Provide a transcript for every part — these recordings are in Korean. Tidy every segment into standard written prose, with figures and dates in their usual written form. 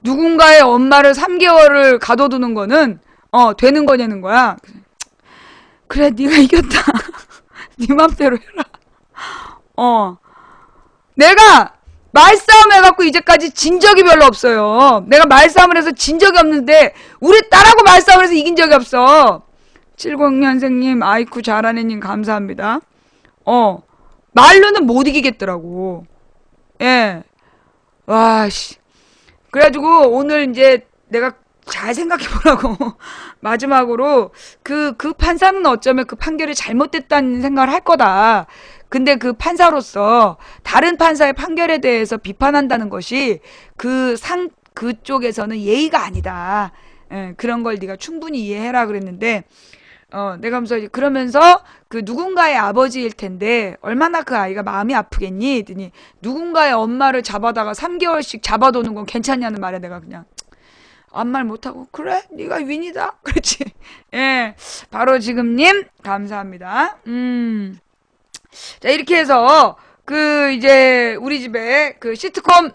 누군가의 엄마를 3개월을 가둬두는 거는 되는 거냐는 거야. 그래, 네가 이겼다. 네 맘대로 해라. 내가 말싸움 해갖고 이제까지 진 적이 별로 없어요. 내가 말싸움을 해서 진 적이 없는데 우리 딸하고 말싸움을 해서 이긴 적이 없어. 70년생님 아이쿠 잘하네님 감사합니다. 말로는 못 이기겠더라고. 예. 와씨. 그래가지고 오늘 이제 내가 잘 생각해보라고 마지막으로 그 판사는 어쩌면 그 판결이 잘못됐다는 생각을 할 거다. 근데 그 판사로서 다른 판사의 판결에 대해서 비판한다는 것이 그쪽에서는 예의가 아니다. 예, 그런 걸 네가 충분히 이해해라 그랬는데 내가 그러면서 그 누군가의 아버지일 텐데 얼마나 그 아이가 마음이 아프겠니? 했더니 누군가의 엄마를 잡아다가 3개월씩 잡아도는 건 괜찮냐는 말에 내가 그냥 아무 말 못하고 그래 네가 윈이다 그렇지. 예, 바로 지금님 감사합니다. 자 이렇게 해서 그 이제 우리 집에 그 시트콤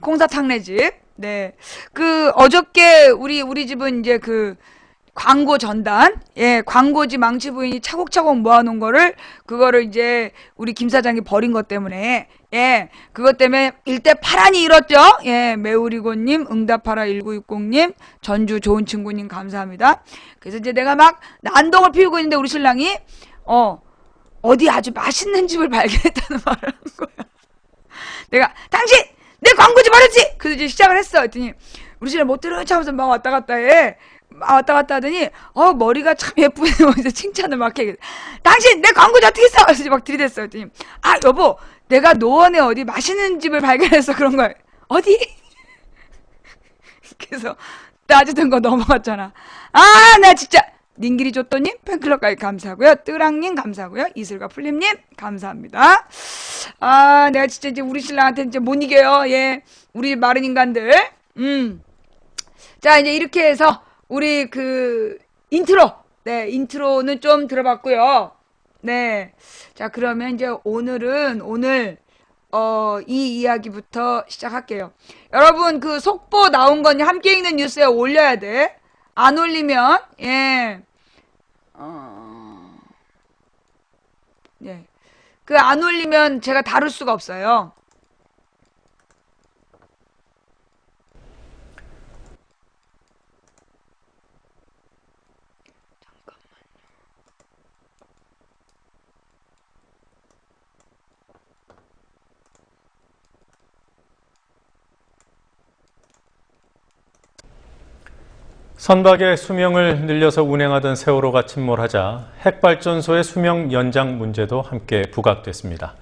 공사탕내집 네 그 어저께 우리 집은 이제 그 광고 전단, 예, 광고지 망치 부인이 차곡차곡 모아놓은 그거를 이제 우리 김 사장이 버린 것 때문에, 예, 그것 때문에 일대 파란이 일었죠? 예, 매우리고님, 응답하라 1960님, 전주 좋은 친구님 감사합니다. 그래서 이제 내가 막 난동을 피우고 있는데 우리 신랑이, 어디 아주 맛있는 집을 발견했다는 말을 한 거야. 내가, 당신! 내 광고지 버렸지! 그래서 이제 시작을 했어. 했더니, 우리 신랑 못 들은 척하면서 막 왔다 갔다 해. 왔다 갔다 하더니 머리가 참 예쁘네 하면서 칭찬을 막 해. 당신 내 광고지 어떻게 써? 그래서 막 들이댔어. 했더니 여보 내가 노원에 어디 맛있는 집을 발견해서 그런 거야. 어디? 그래서 따지던 거 넘어갔잖아. 나 진짜 닌기리 조또님 팬클럽까지 감사하고요. 뜨랑님 감사하고요. 이슬과 풀림님 감사합니다. 내가 진짜 이제 우리 신랑한테 이제 못 이겨요. 예, 우리 마른 인간들. 자 이제 이렇게 해서 우리 그 인트로 네 인트로는 좀 들어봤고요. 네, 자 그러면 이제 오늘 이 이야기부터 시작할게요. 여러분 그 속보 나온 건 함께 읽는 뉴스에 올려야 돼. 안 올리면 예 그 안 올리면 제가 다룰 수가 없어요. 선박의 수명을 늘려서 운행하던 세월호가 침몰하자 핵발전소의 수명 연장 문제도 함께 부각됐습니다.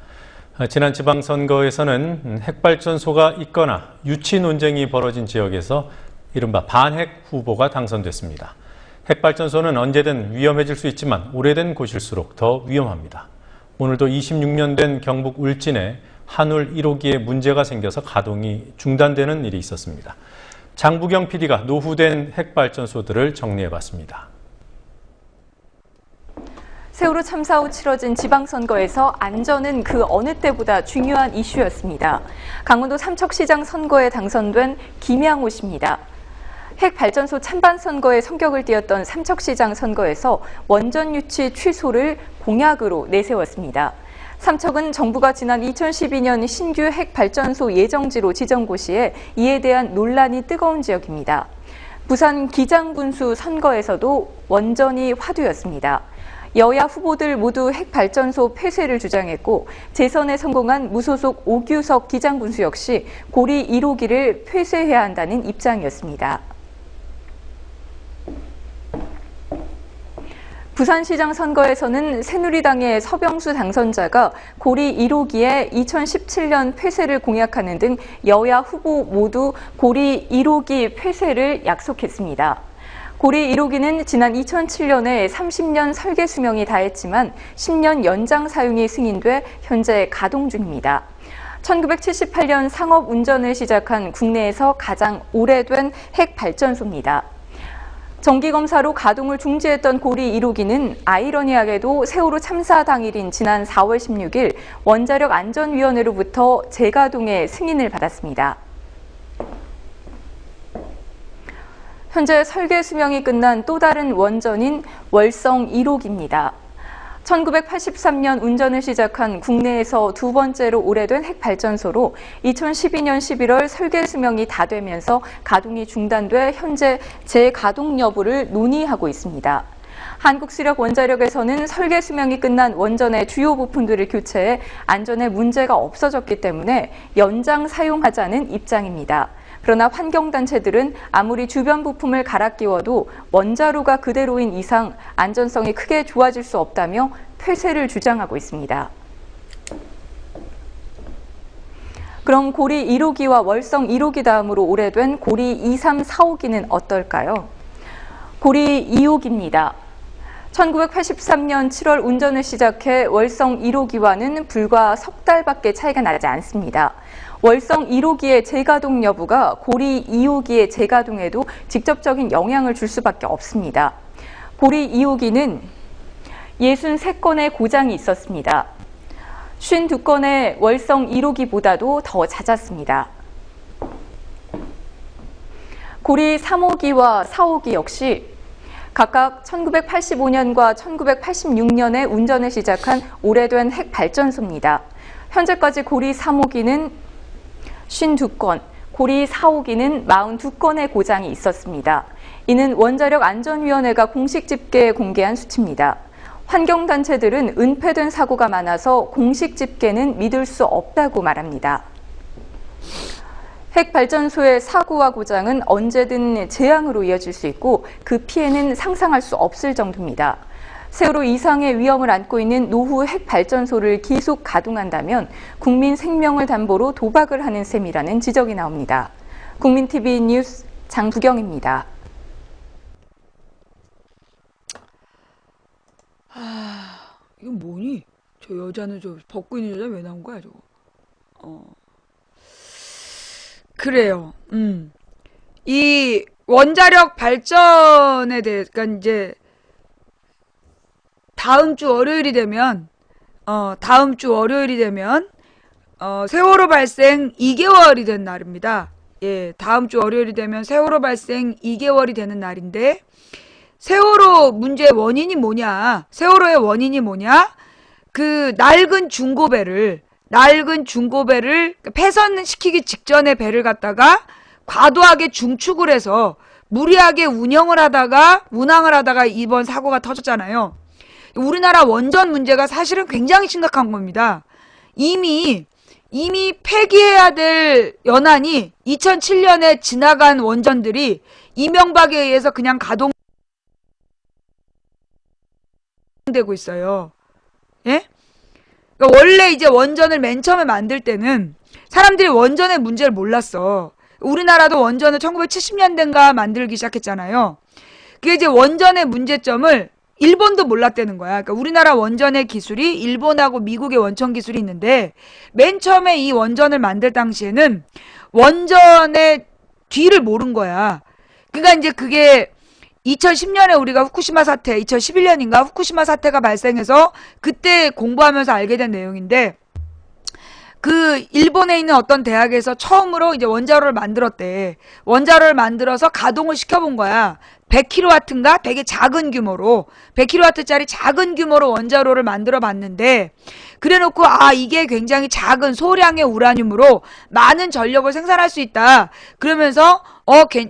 지난 지방선거에서는 핵발전소가 있거나 유치 논쟁이 벌어진 지역에서 이른바 반핵 후보가 당선됐습니다. 핵발전소는 언제든 위험해질 수 있지만 오래된 곳일수록 더 위험합니다. 오늘도 26년 된 경북 울진에 한울 1호기에 문제가 생겨서 가동이 중단되는 일이 있었습니다. 장부경 PD가 노후된 핵발전소들을 정리해봤습니다. 세월호 참사 후 치러진 지방선거에서 안전은 그 어느 때보다 중요한 이슈였습니다. 강원도 삼척시장 선거에 당선된 김양호 씨입니다. 핵발전소 찬반 선거에 성격을 띄었던 삼척시장 선거에서 원전 유치 취소를 공약으로 내세웠습니다. 삼척은 정부가 지난 2012년 신규 핵발전소 예정지로 지정 고시에 이에 대한 논란이 뜨거운 지역입니다. 부산 기장군수 선거에서도 원전이 화두였습니다. 여야 후보들 모두 핵발전소 폐쇄를 주장했고 재선에 성공한 무소속 오규석 기장군수 역시 고리 1호기를 폐쇄해야 한다는 입장이었습니다. 부산시장 선거에서는 새누리당의 서병수 당선자가 고리 1호기에 2017년 폐쇄를 공약하는 등 여야 후보 모두 고리 1호기 폐쇄를 약속했습니다. 고리 1호기는 지난 2007년에 30년 설계 수명이 다했지만 10년 연장 사용이 승인돼 현재 가동 중입니다. 1978년 상업 운전을 시작한 국내에서 가장 오래된 핵발전소입니다. 정기검사로 가동을 중지했던 고리 1호기는 아이러니하게도 세월호 참사 당일인 지난 4월 16일 원자력 안전위원회로부터 재가동의 승인을 받았습니다. 현재 설계 수명이 끝난 또 다른 원전인 월성 1호기입니다. 1983년 운전을 시작한 국내에서 두 번째로 오래된 핵발전소로 2012년 11월 설계 수명이 다 되면서 가동이 중단돼 현재 재가동 여부를 논의하고 있습니다. 한국수력원자력에서는 설계 수명이 끝난 원전의 주요 부품들을 교체해 안전에 문제가 없어졌기 때문에 연장 사용하자는 입장입니다. 그러나 환경단체들은 아무리 주변 부품을 갈아 끼워도 원자로가 그대로인 이상 안전성이 크게 좋아질 수 없다며 폐쇄를 주장하고 있습니다. 그럼 고리 1호기와 월성 1호기 다음으로 오래된 고리 2, 3, 4호기는 어떨까요? 고리 2호기입니다. 1983년 7월 운전을 시작해 월성 1호기와는 불과 석 달밖에 차이가 나지 않습니다. 월성 1호기의 재가동 여부가 고리 2호기의 재가동에도 직접적인 영향을 줄 수밖에 없습니다. 고리 2호기는 63건의 고장이 있었습니다. 52건의 월성 1호기보다도 더 잦았습니다. 고리 3호기와 4호기 역시 각각 1985년과 1986년에 운전을 시작한 오래된 핵발전소입니다. 현재까지 고리 3호기는 52건, 고리 4호기는 42건의 고장이 있었습니다. 이는 원자력안전위원회가 공식 집계에 공개한 수치입니다. 환경단체들은 은폐된 사고가 많아서 공식 집계는 믿을 수 없다고 말합니다. 핵발전소의 사고와 고장은 언제든 재앙으로 이어질 수 있고 그 피해는 상상할 수 없을 정도입니다. 세월호 이상의 위험을 안고 있는 노후 핵발전소를 계속 가동한다면 국민 생명을 담보로 도박을 하는 셈이라는 지적이 나옵니다. 국민TV 뉴스 장부경입니다. 이건 뭐니? 저 여자는 저 벗고 있는 여자 왜 나온 거야 저거? 그래요. 이 원자력 발전에 대해, 그러니까 이제 다음 주 월요일이 되면 세월호 발생 2개월이 된 날입니다. 예, 다음 주 월요일이 되면 세월호 발생 2개월이 되는 날인데, 세월호 문제의 원인이 뭐냐? 세월호의 원인이 뭐냐? 그 낡은 중고배를 폐선시키기 직전에 배를 갖다가 과도하게 중축을 해서 무리하게 운항을 하다가 이번 사고가 터졌잖아요. 우리나라 원전 문제가 사실은 굉장히 심각한 겁니다. 이미 폐기해야 될 연한이 2007년에 지나간 원전들이 이명박에 의해서 그냥 가동되고 있어요. 예? 그러니까 원래 이제 원전을 맨 처음에 만들 때는 사람들이 원전의 문제를 몰랐어. 우리나라도 원전을 1970년대인가 만들기 시작했잖아요. 그게 이제 원전의 문제점을 일본도 몰랐다는 거야. 그러니까 우리나라 원전의 기술이 일본하고 미국의 원천 기술이 있는데, 맨 처음에 이 원전을 만들 당시에는 원전의 뒤를 모른 거야. 그러니까 이제 그게 2010년에 우리가 후쿠시마 사태, 2011년인가 후쿠시마 사태가 발생해서 그때 공부하면서 알게 된 내용인데, 그 일본에 있는 어떤 대학에서 처음으로 이제 원자로를 만들었대. 원자로를 만들어서 가동을 시켜본 거야. 100kW인가? 되게 작은 규모로 100kW짜리 작은 규모로 원자로를 만들어 봤는데, 그래놓고 이게 굉장히 작은 소량의 우라늄으로 많은 전력을 생산할 수 있다. 그러면서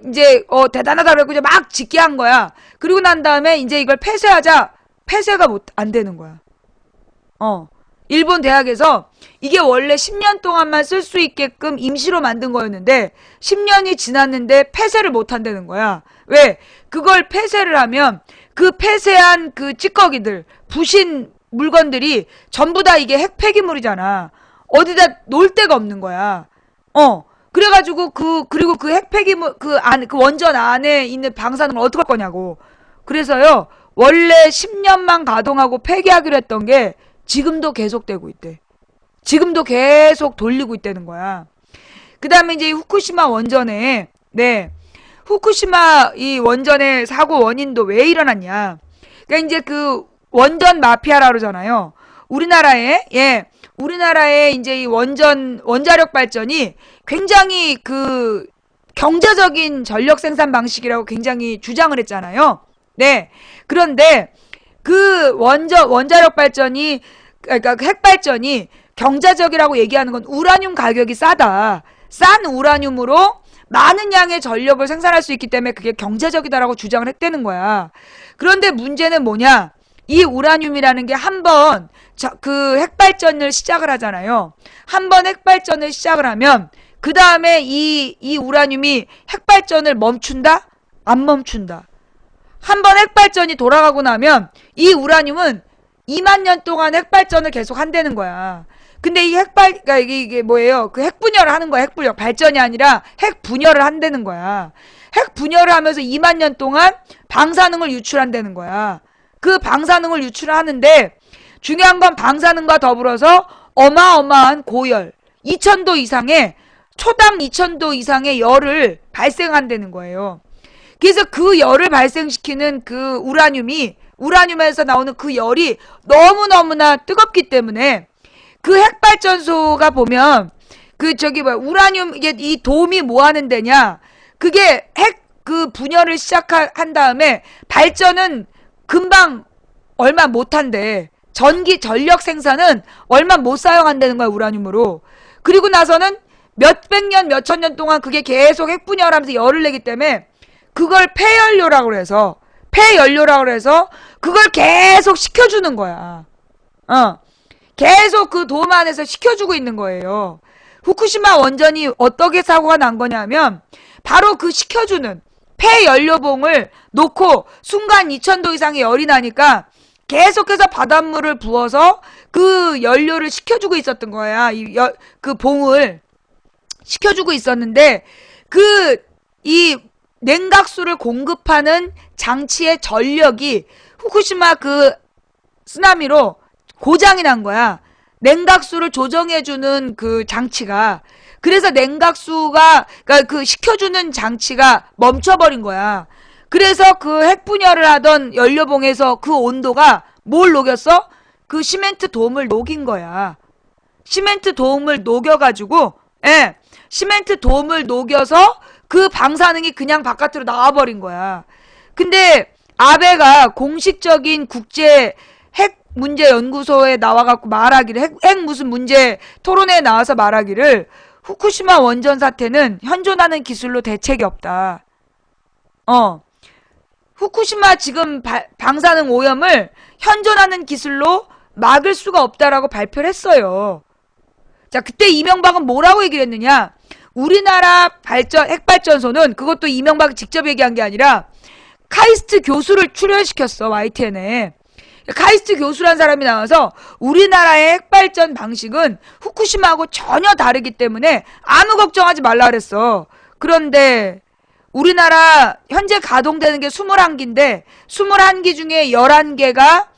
이제 대단하다 그러고 이제 막 짓게 한 거야. 그리고 난 다음에 이제 이걸 폐쇄하자. 폐쇄가 안 되는 거야. 일본 대학에서 이게 원래 10년 동안만 쓸 수 있게끔 임시로 만든 거였는데 10년이 지났는데 폐쇄를 못 한다는 거야. 왜? 그걸 폐쇄를 하면 그 폐쇄한 그 찌꺼기들, 부신 물건들이 전부 다 이게 핵 폐기물이잖아. 어디다 놓을 데가 없는 거야. 그래가지고 그리고 그 핵 폐기물 그 원전 안에 있는 방사능을 어떻게 할 거냐고. 그래서요, 원래 10년만 가동하고 폐기하기로 했던 게 지금도 계속되고 있대. 지금도 계속 돌리고 있다는 거야. 그 다음에 이제 후쿠시마 원전에, 후쿠시마 이 원전의 사고 원인도 왜 일어났냐. 그러니까 이제 그 원전 마피아라 그러잖아요. 우리나라에 이제 이 원자력 발전이 굉장히 경제적인 전력 생산 방식이라고 굉장히 주장을 했잖아요. 네. 그런데 그 원자력 발전이, 그러니까 그 핵발전이 경제적이라고 얘기하는 건 우라늄 가격이 싸다. 싼 우라늄으로 많은 양의 전력을 생산할 수 있기 때문에 그게 경제적이다라고 주장을 했다는 거야. 그런데 문제는 뭐냐? 이 우라늄이라는 게 한 번 그 핵발전을 시작을 하잖아요. 한 번 핵발전을 시작을 하면 그 다음에 이 우라늄이 핵발전을 멈춘다? 안 멈춘다. 한 번 핵발전이 돌아가고 나면 이 우라늄은 2만 년 동안 핵발전을 계속 한다는 거야. 근데 이 그러니까 이게 뭐예요? 그 핵분열을 하는 거야. 핵분열. 발전이 아니라 핵분열을 한다는 거야. 핵분열을 하면서 2만 년 동안 방사능을 유출한다는 거야. 그 방사능을 유출하는데 중요한 건 방사능과 더불어서 어마어마한 고열, 2000도 이상의 초당 2000도 이상의 열을 발생한다는 거예요. 그래서 그 열을 발생시키는 그 우라늄에서 나오는 그 열이 너무너무나 뜨겁기 때문에 그 핵발전소가 보면 우라늄 이게 이 돔이 뭐 하는 데냐? 그게 그 분열을 시작한 다음에 발전은 금방 얼마 못 한대. 전력 생산은 얼마 못 사용한다는 거야, 우라늄으로. 그리고 나서는 몇백 년, 몇천 년 동안 그게 계속 핵분열하면서 열을 내기 때문에 그걸 폐연료라고 해서 그걸 계속 식혀주는 거야. 계속 그 돔 안에서 식혀주고 있는 거예요. 후쿠시마 원전이 어떻게 사고가 난 거냐면 바로 그 식혀주는 폐연료봉을 놓고 순간 2000도 이상의 열이 나니까 계속해서 바닷물을 부어서 그 연료를 식혀주고 있었던 거야. 그 봉을 식혀주고 있었는데 이 냉각수를 공급하는 장치의 전력이 후쿠시마 그 쓰나미로 고장이 난 거야. 냉각수를 조정해주는 그 장치가. 그래서 그러니까 그 식혀주는 장치가 멈춰버린 거야. 그래서 그 핵분열을 하던 연료봉에서 그 온도가 뭘 녹였어? 그 시멘트 돔을 녹인 거야. 시멘트 돔을 녹여가지고, 시멘트 돔을 녹여서 그 방사능이 그냥 바깥으로 나와버린 거야. 근데 아베가 공식적인 국제 핵 문제 연구소에 나와갖고 말하기를, 핵 무슨 문제 토론회에 나와서 말하기를, 후쿠시마 원전 사태는 현존하는 기술로 대책이 없다. 후쿠시마 지금 방사능 오염을 현존하는 기술로 막을 수가 없다라고 발표를 했어요. 자, 그때 이명박은 뭐라고 얘기를 했느냐? 우리나라 핵발전소는, 그것도 이명박이 직접 얘기한 게 아니라 카이스트 교수를 출연시켰어, YTN에. 카이스트 교수란 사람이 나와서 우리나라의 핵발전 방식은 후쿠시마하고 전혀 다르기 때문에 아무 걱정하지 말라 그랬어. 그런데 우리나라 현재 가동되는 게 21기인데 21기 중에 11개가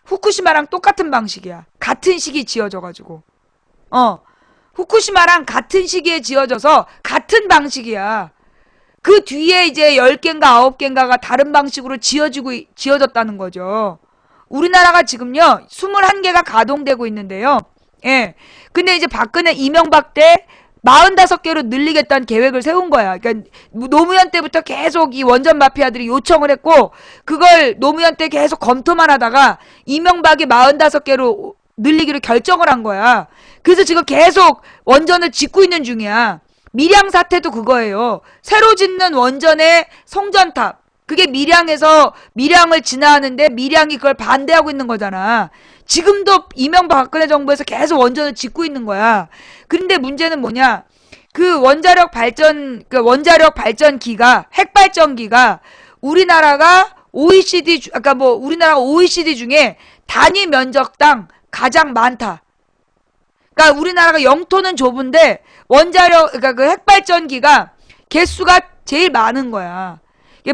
후쿠시마랑 똑같은 방식이야. 같은 시기 지어져가지고. 후쿠시마랑 같은 시기에 지어져서 같은 방식이야. 그 뒤에 이제 10개인가 9개인가가 다른 방식으로 지어졌다는 거죠. 우리나라가 지금요 21개가 가동되고 있는데요. 근데 이제 이명박 때 45개로 늘리겠다는 계획을 세운 거야. 그러니까 노무현 때부터 계속 이 원전 마피아들이 요청을 했고 그걸 노무현 때 계속 검토만 하다가 이명박이 45개로 늘리기로 결정을 한 거야. 그래서 지금 계속 원전을 짓고 있는 중이야. 밀양 사태도 그거예요. 새로 짓는 원전의 송전탑. 그게 밀양을 지나는데 밀양이 그걸 반대하고 있는 거잖아. 지금도 이명박 박근혜 정부에서 계속 원전을 짓고 있는 거야. 그런데 문제는 뭐냐? 그 원자력 발전기가, 핵발전기가 우리나라가 OECD 중에 단위 면적당 가장 많다. 그러니까 우리나라가 영토는 좁은데 그러니까 그 핵발전기가 개수가 제일 많은 거야.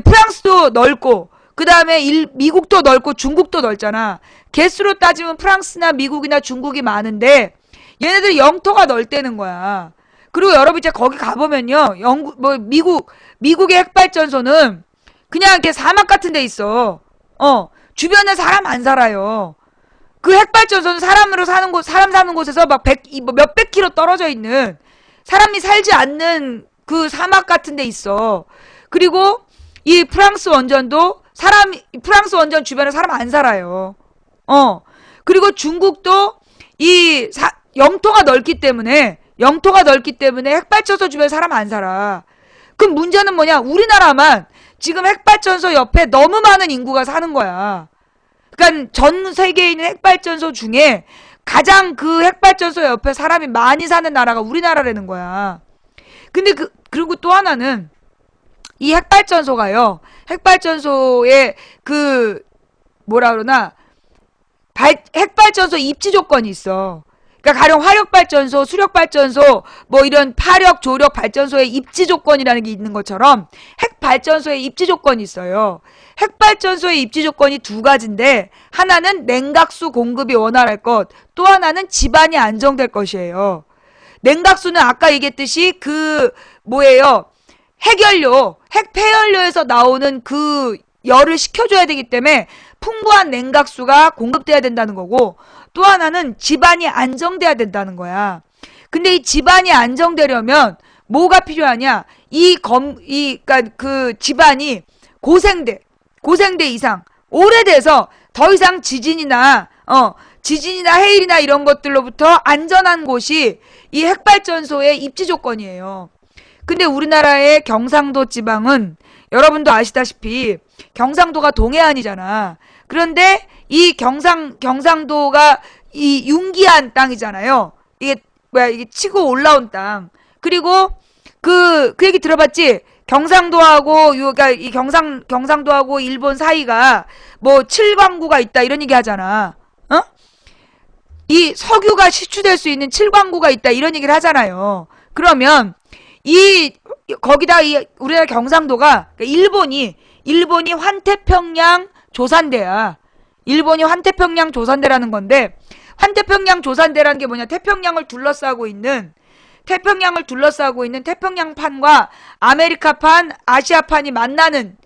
프랑스도 넓고 그 다음에 미국도 넓고 중국도 넓잖아. 개수로 따지면 프랑스나 미국이나 중국이 많은데 얘네들 영토가 넓다는 거야. 그리고 여러분 이제 거기 가보면요, 미국의 핵발전소는 그냥 이렇게 사막 같은 데 있어. 주변에 사람 안 살아요. 그 핵발전소는 사람 사는 곳에서 막 몇백 킬로 떨어져 있는, 사람이 살지 않는 그 사막 같은 데 있어. 그리고 이 프랑스 원전도 프랑스 원전 주변에 사람 안 살아요. 그리고 중국도 영토가 넓기 때문에 핵발전소 주변에 사람 안 살아. 그럼 문제는 뭐냐? 우리나라만 지금 핵발전소 옆에 너무 많은 인구가 사는 거야. 그러니까 전 세계에 있는 핵발전소 중에 가장 그 핵발전소 옆에 사람이 많이 사는 나라가 우리나라라는 거야. 근데 그리고 또 하나는 이 핵발전소가요. 핵발전소에 뭐라 그러나 핵발전소 입지 조건이 있어. 그러니까 가령 화력발전소, 수력발전소, 뭐 이런 파력, 조력 발전소의 입지 조건이라는 게 있는 것처럼 핵발전소의 입지 조건이 있어요. 핵발전소의 입지 조건이 두 가지인데 하나는 냉각수 공급이 원활할 것, 또 하나는 지반이 안정될 것이에요. 냉각수는 아까 얘기했듯이 핵폐연료에서 나오는 그 열을 식혀줘야 되기 때문에 풍부한 냉각수가 공급돼야 된다는 거고, 또 하나는 지반이 안정돼야 된다는 거야. 근데 이 지반이 안정되려면 뭐가 필요하냐? 그러니까 그 지반이 고생대 이상 오래돼서 더 이상 지진이나 해일이나 이런 것들로부터 안전한 곳이 이 핵발전소의 입지 조건이에요. 근데 우리나라의 경상도 지방은 여러분도 아시다시피 경상도가 동해안이잖아. 그런데 이 경상도가 이 융기한 땅이잖아요. 이게 치고 올라온 땅. 그리고 그 얘기 들어봤지? 경상도하고 그러니까 이 경상도하고 일본 사이가 뭐 7광구가 있다 이런 얘기 하잖아. 이 석유가 시추될 수 있는 7광구가 있다 이런 얘기를 하잖아요. 그러면 거기다 우리나라 경상도가 그러니까 일본이 환태평양 조산대야. 일본이 환태평양 조산대라는 건데, 환태평양 조산대라는 게 뭐냐? 태평양을 둘러싸고 있는 태평양판과 아메리카판, 아시아판이 만나는,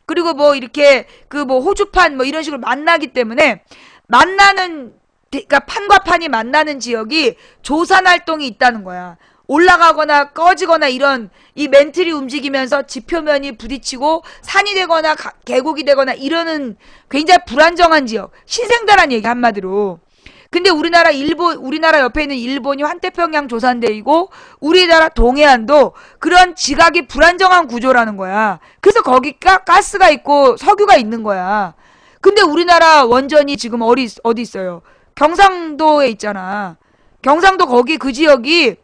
그리고 뭐 이렇게 호주판 뭐 이런 식으로 만나기 때문에 그러니까 판과 판이 만나는 지역이 조산 활동이 있다는 거야. 올라가거나 꺼지거나 이런 이 멘틀이 움직이면서 지표면이 부딪히고 산이 되거나 계곡이 되거나 이러는 굉장히 불안정한 지역, 신생다란 얘기 한마디로. 근데 우리나라 옆에 있는 일본이 환태평양 조산대이고 우리나라 동해안도 그런 지각이 불안정한 구조라는 거야. 그래서 거기 가스가 있고 석유가 있는 거야. 근데 우리나라 원전이 지금 어디 있어요? 경상도에 있잖아. 경상도 거기 그 지역이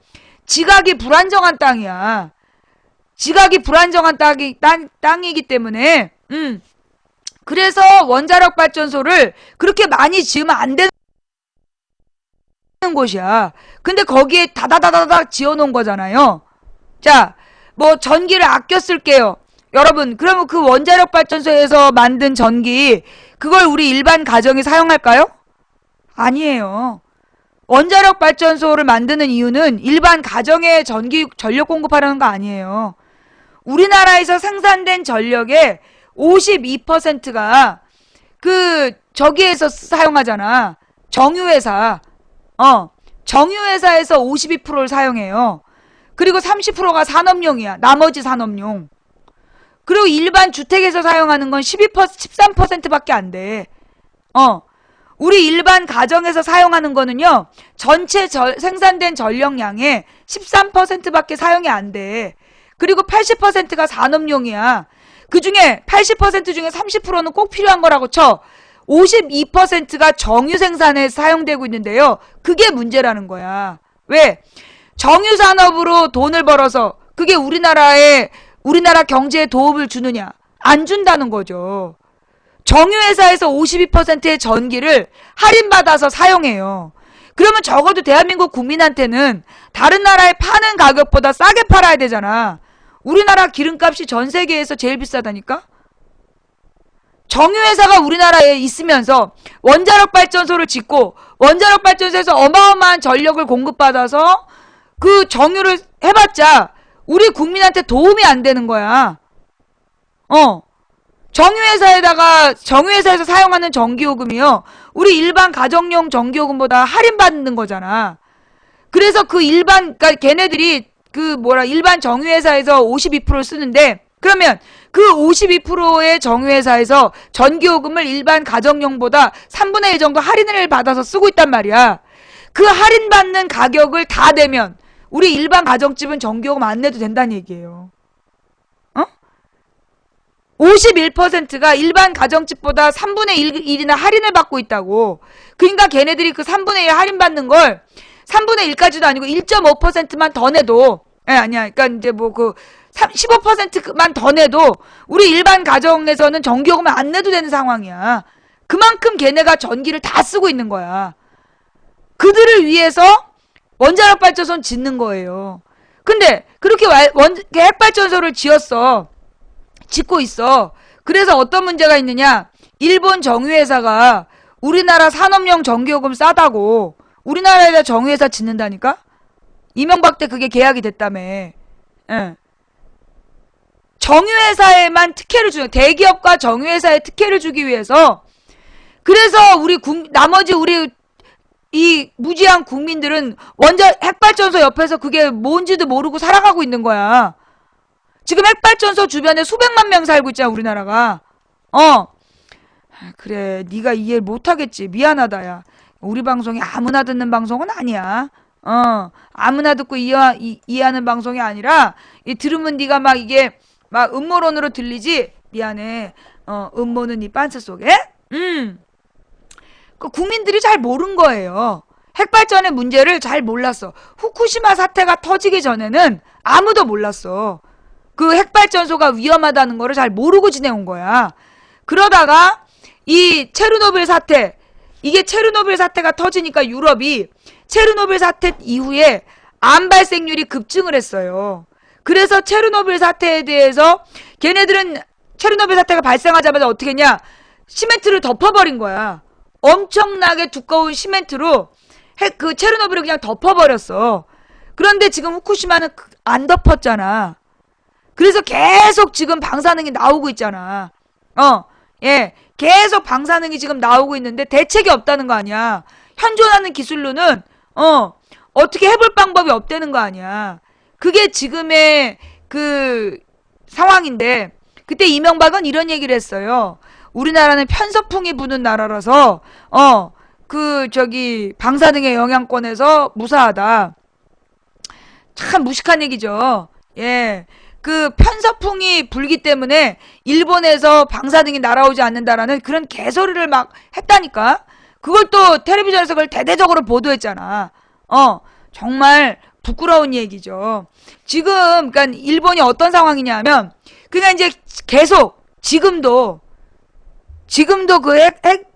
지각이 불안정한 땅이야. 지각이 불안정한 땅이기 때문에 그래서 원자력 발전소를 그렇게 많이 지으면 안 되는 곳이야. 근데 거기에 다다다다닥 지어놓은 거잖아요. 자, 뭐 전기를 아껴 쓸게요. 여러분, 그러면 그 원자력 발전소에서 만든 전기 그걸 우리 일반 가정이 사용할까요? 아니에요. 원자력 발전소를 만드는 이유는 일반 가정에 전력 공급하려는 거 아니에요. 우리나라에서 생산된 전력의 52%가 저기에서 사용하잖아. 정유회사. 정유회사에서 52%를 사용해요. 그리고 30%가 산업용이야. 나머지 산업용. 그리고 일반 주택에서 사용하는 건 13%밖에 안 돼. 우리 일반 가정에서 사용하는 거는요, 전체 생산된 전력량의 13%밖에 사용이 안 돼. 그리고 80%가 산업용이야. 그 중에 80% 중에 30%는 꼭 필요한 거라고 쳐. 52%가 정유 생산에 사용되고 있는데요. 그게 문제라는 거야. 왜? 정유 산업으로 돈을 벌어서 그게 우리나라 경제에 도움을 주느냐? 안 준다는 거죠. 정유회사에서 52%의 전기를 할인받아서 사용해요. 그러면 적어도 대한민국 국민한테는 다른 나라에 파는 가격보다 싸게 팔아야 되잖아. 우리나라 기름값이 전 세계에서 제일 비싸다니까? 정유회사가 우리나라에 있으면서 원자력 발전소를 짓고 원자력 발전소에서 어마어마한 전력을 공급받아서 그 정유를 해봤자 우리 국민한테 도움이 안 되는 거야. 정유회사에서 사용하는 전기요금이요. 우리 일반 가정용 전기요금보다 할인받는 거잖아. 그래서 그러니까 걔네들이 일반 정유회사에서 52%를 쓰는데, 그러면 그 52%의 정유회사에서 전기요금을 일반 가정용보다 3분의 1 정도 할인을 받아서 쓰고 있단 말이야. 그 할인받는 가격을 다 내면 우리 일반 가정집은 전기요금 안 내도 된다는 얘기예요. 51%가 일반 가정집보다 3분의 1이나 할인을 받고 있다고. 그러니까 걔네들이 그 3분의 1 할인받는 걸 3분의 1까지도 아니고 1.5%만 더 내도, 아니야. 그러니까 이제 15%만 더 내도 우리 일반 가정에서는 전기요금을 안 내도 되는 상황이야. 그만큼 걔네가 전기를 다 쓰고 있는 거야. 그들을 위해서 원자력 발전소는 짓는 거예요. 근데 그렇게 핵발전소를 짓고 있어. 그래서 어떤 문제가 있느냐? 일본 정유회사가 우리나라 산업용 전기요금 싸다고 우리나라에다 정유회사 짓는다니까? 이명박 때 그게 계약이 됐다며. 정유회사에만 특혜를 주는, 대기업과 정유회사에 특혜를 주기 위해서, 그래서 나머지 우리 이 무지한 국민들은 핵발전소 옆에서 그게 뭔지도 모르고 살아가고 있는 거야. 지금 핵발전소 주변에 수백만 명 살고 있잖아, 우리나라가. 그래, 네가 이해 못하겠지. 미안하다, 야. 우리 방송이 아무나 듣는 방송은 아니야. 아무나 듣고 이해하는 방송이 아니라, 들으면 네가 이게 음모론으로 들리지. 미안해. 음모는 네 빤스 속에. 그 국민들이 잘 모른 거예요. 핵발전의 문제를 잘 몰랐어. 후쿠시마 사태가 터지기 전에는 아무도 몰랐어. 그 핵발전소가 위험하다는 거를 잘 모르고 지내온 거야. 그러다가 이 체르노빌 사태가 터지니까 유럽이 체르노빌 사태 이후에 암 발생률이 급증을 했어요. 그래서 체르노빌 사태에 대해서 걔네들은 체르노빌 사태가 발생하자마자 어떻게 했냐? 시멘트를 덮어버린 거야. 엄청나게 두꺼운 시멘트로 그 체르노빌을 그냥 덮어버렸어. 그런데 지금 후쿠시마는 안 덮었잖아. 그래서 계속 지금 방사능이 나오고 있잖아. 계속 방사능이 지금 나오고 있는데 대책이 없다는 거 아니야. 현존하는 기술로는 어떻게 해볼 방법이 없다는 거 아니야. 그게 지금의 그 상황인데, 그때 이명박은 이런 얘기를 했어요. 우리나라는 편서풍이 부는 나라라서 방사능의 영향권에서 무사하다. 참 무식한 얘기죠. 그 편서풍이 불기 때문에 일본에서 방사능이 날아오지 않는다라는 그런 개소리를 막 했다니까. 그걸 또 텔레비전에서 그걸 대대적으로 보도했잖아. 정말 부끄러운 얘기죠. 지금 그러니까 일본이 어떤 상황이냐면, 그냥 이제 계속 지금도 그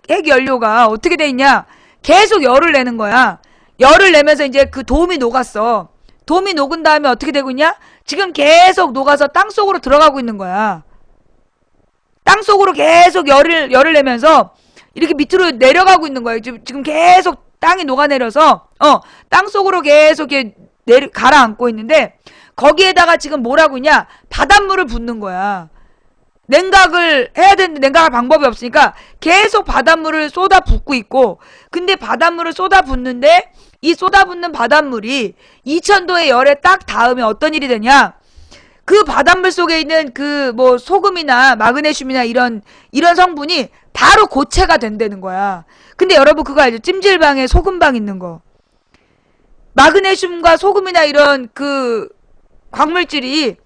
핵 연료가 어떻게 돼 있냐? 계속 열을 내는 거야. 열을 내면서 이제 그 돔이 녹았어. 돔이 녹은 다음에 어떻게 되고 있냐? 지금 계속 녹아서 땅 속으로 들어가고 있는 거야. 땅 속으로 계속 열을 내면서 이렇게 밑으로 내려가고 있는 거야. 지금 계속 땅이 녹아내려서 땅 속으로 계속 이렇게 가라앉고 있는데, 거기에다가 지금 뭐라고 있냐? 바닷물을 붓는 거야. 냉각을 해야 되는데 냉각할 방법이 없으니까 계속 바닷물을 쏟아 붓고 있고, 근데 바닷물을 쏟아 붓는데 이 쏟아 붓는 바닷물이 2000도의 열에 딱 닿으면 어떤 일이 되냐? 그 바닷물 속에 있는 그 소금이나 마그네슘이나 이런 성분이 바로 고체가 된다는 거야. 근데 여러분 그거 알죠? 찜질방에 소금방 있는 거. 마그네슘과 소금이나 이런 그 광물질이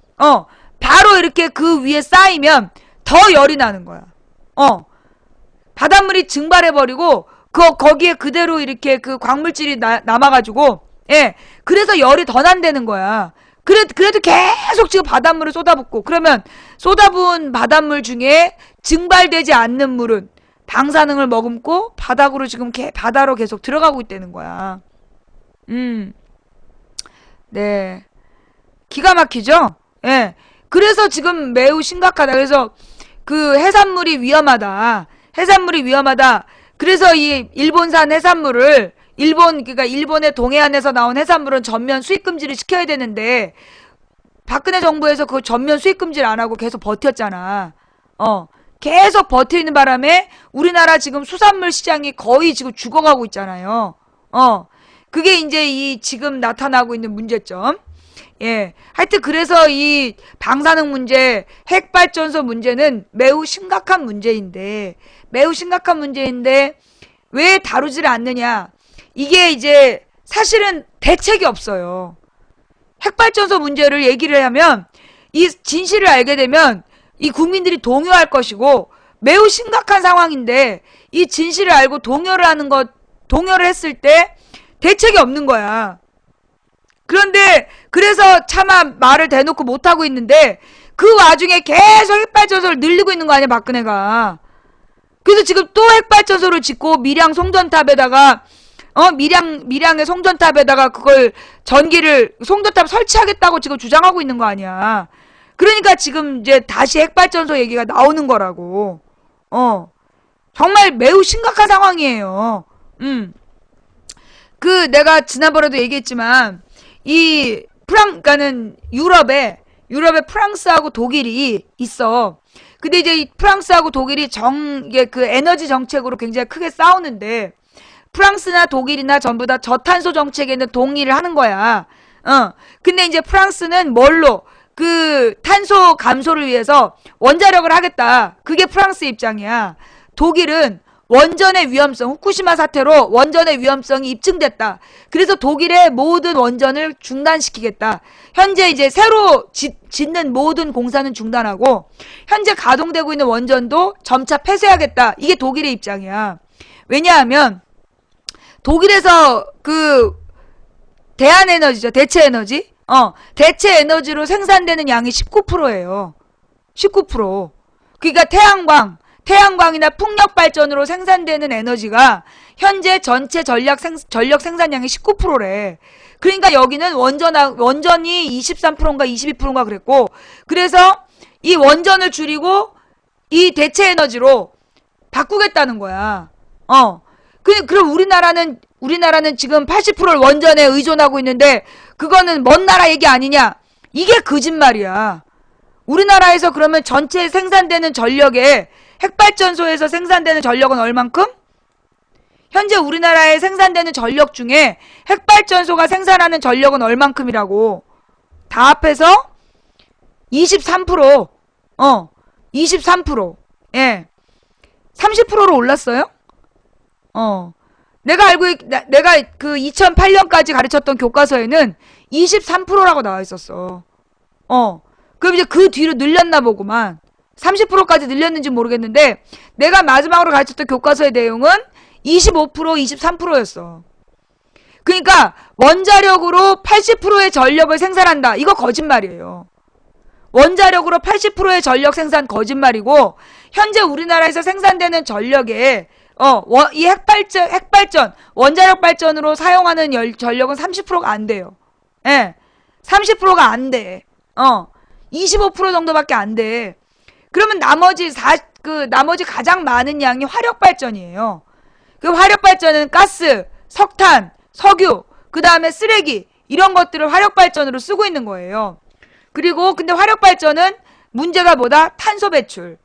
바로 이렇게 그 위에 쌓이면 더 열이 나는 거야. 바닷물이 증발해버리고 거기에 그대로 이렇게 그 광물질이 남아가지고, 그래서 열이 더 난다는 거야. 그래도 계속 지금 바닷물을 쏟아붓고, 그러면 쏟아부은 바닷물 중에 증발되지 않는 물은 방사능을 머금고 바다로 계속 들어가고 있다는 거야. 네. 기가 막히죠? 그래서 지금 매우 심각하다. 그래서 그 해산물이 위험하다. 그래서 이 일본산 해산물을 그러니까 일본의 동해안에서 나온 해산물은 전면 수입 금지를 시켜야 되는데, 박근혜 정부에서 그 전면 수입 금지를 안 하고 계속 버텼잖아. 계속 버티는 바람에 우리나라 지금 수산물 시장이 거의 지금 죽어가고 있잖아요. 그게 이제 이 지금 나타나고 있는 문제점. 예. 하여튼 그래서 이 방사능 문제, 핵발전소 문제는 매우 심각한 문제인데 왜 다루지를 않느냐. 이게 이제 사실은 대책이 없어요. 핵발전소 문제를 얘기를 하면 이 진실을 알게 되면 이 국민들이 동요할 것이고 매우 심각한 상황인데 이 진실을 알고 동요를 했을 때 대책이 없는 거야. 그런데 그래서 차마 말을 대놓고 못하고 있는데 그 와중에 계속 핵발전소를 늘리고 있는 거 아니야, 박근혜가. 그래서 지금 또 핵발전소를 짓고 밀양 송전탑에다가 밀양의 송전탑에다가 그걸 송전탑 설치하겠다고 지금 주장하고 있는 거 아니야. 그러니까 지금 이제 다시 핵발전소 얘기가 나오는 거라고. 정말 매우 심각한 상황이에요. 내가 지난번에도 얘기했지만 그러니까는 유럽에 프랑스하고 독일이 있어. 근데 이제 이 프랑스하고 독일이 그 에너지 정책으로 굉장히 크게 싸우는데 프랑스나 독일이나 전부 다 저탄소 정책에는 동의를 하는 거야. 근데 이제 프랑스는 뭘로? 그 탄소 감소를 위해서 원자력을 하겠다. 그게 프랑스 입장이야. 독일은 원전의 위험성, 후쿠시마 사태로 원전의 위험성이 입증됐다. 그래서 독일의 모든 원전을 중단시키겠다. 현재 이제 새로 짓는 모든 공사는 중단하고 현재 가동되고 있는 원전도 점차 폐쇄하겠다. 이게 독일의 입장이야. 왜냐하면 독일에서 대한에너지죠. 대체에너지. 대체에너지로 생산되는 양이 19%예요. 19%. 그러니까 태양광이나 풍력 발전으로 생산되는 에너지가 현재 전체 전력 생산량의 19%래. 그러니까 여기는 원전이 23%인가 22%인가 그랬고, 그래서 이 원전을 줄이고 이 대체 에너지로 바꾸겠다는 거야. 그럼 우리나라는 지금 80%를 원전에 의존하고 있는데 그거는 먼 나라 얘기 아니냐? 이게 거짓말이야. 우리나라에서 그러면 전체 생산되는 전력에 핵발전소에서 생산되는 전력은 얼만큼? 현재 우리나라에 생산되는 전력 중에 핵발전소가 생산하는 전력은 얼만큼이라고? 다 합해서 23%. 23%. 예. 30%로 올랐어요? 내가 그 2008년까지 가르쳤던 교과서에는 23%라고 나와 있었어. 그럼 이제 그 뒤로 늘렸나 보구만. 30%까지 늘렸는지 모르겠는데 내가 마지막으로 가르쳤던 교과서의 내용은 25%, 23%였어. 그러니까 원자력으로 80%의 전력을 생산한다. 이거 거짓말이에요. 원자력으로 80%의 전력 생산 거짓말이고 현재 우리나라에서 생산되는 전력에 이 핵발전, 원자력 발전으로 사용하는 전력은 30%가 안 돼요. 예. 30%가 안 돼. 25% 정도밖에 안 돼. 그러면 나머지 가장 많은 양이 화력발전이에요. 그 화력발전은 가스, 석탄, 석유, 그 다음에 쓰레기, 이런 것들을 화력발전으로 쓰고 있는 거예요. 그리고 근데 화력발전은 문제가 뭐다? 탄소 배출.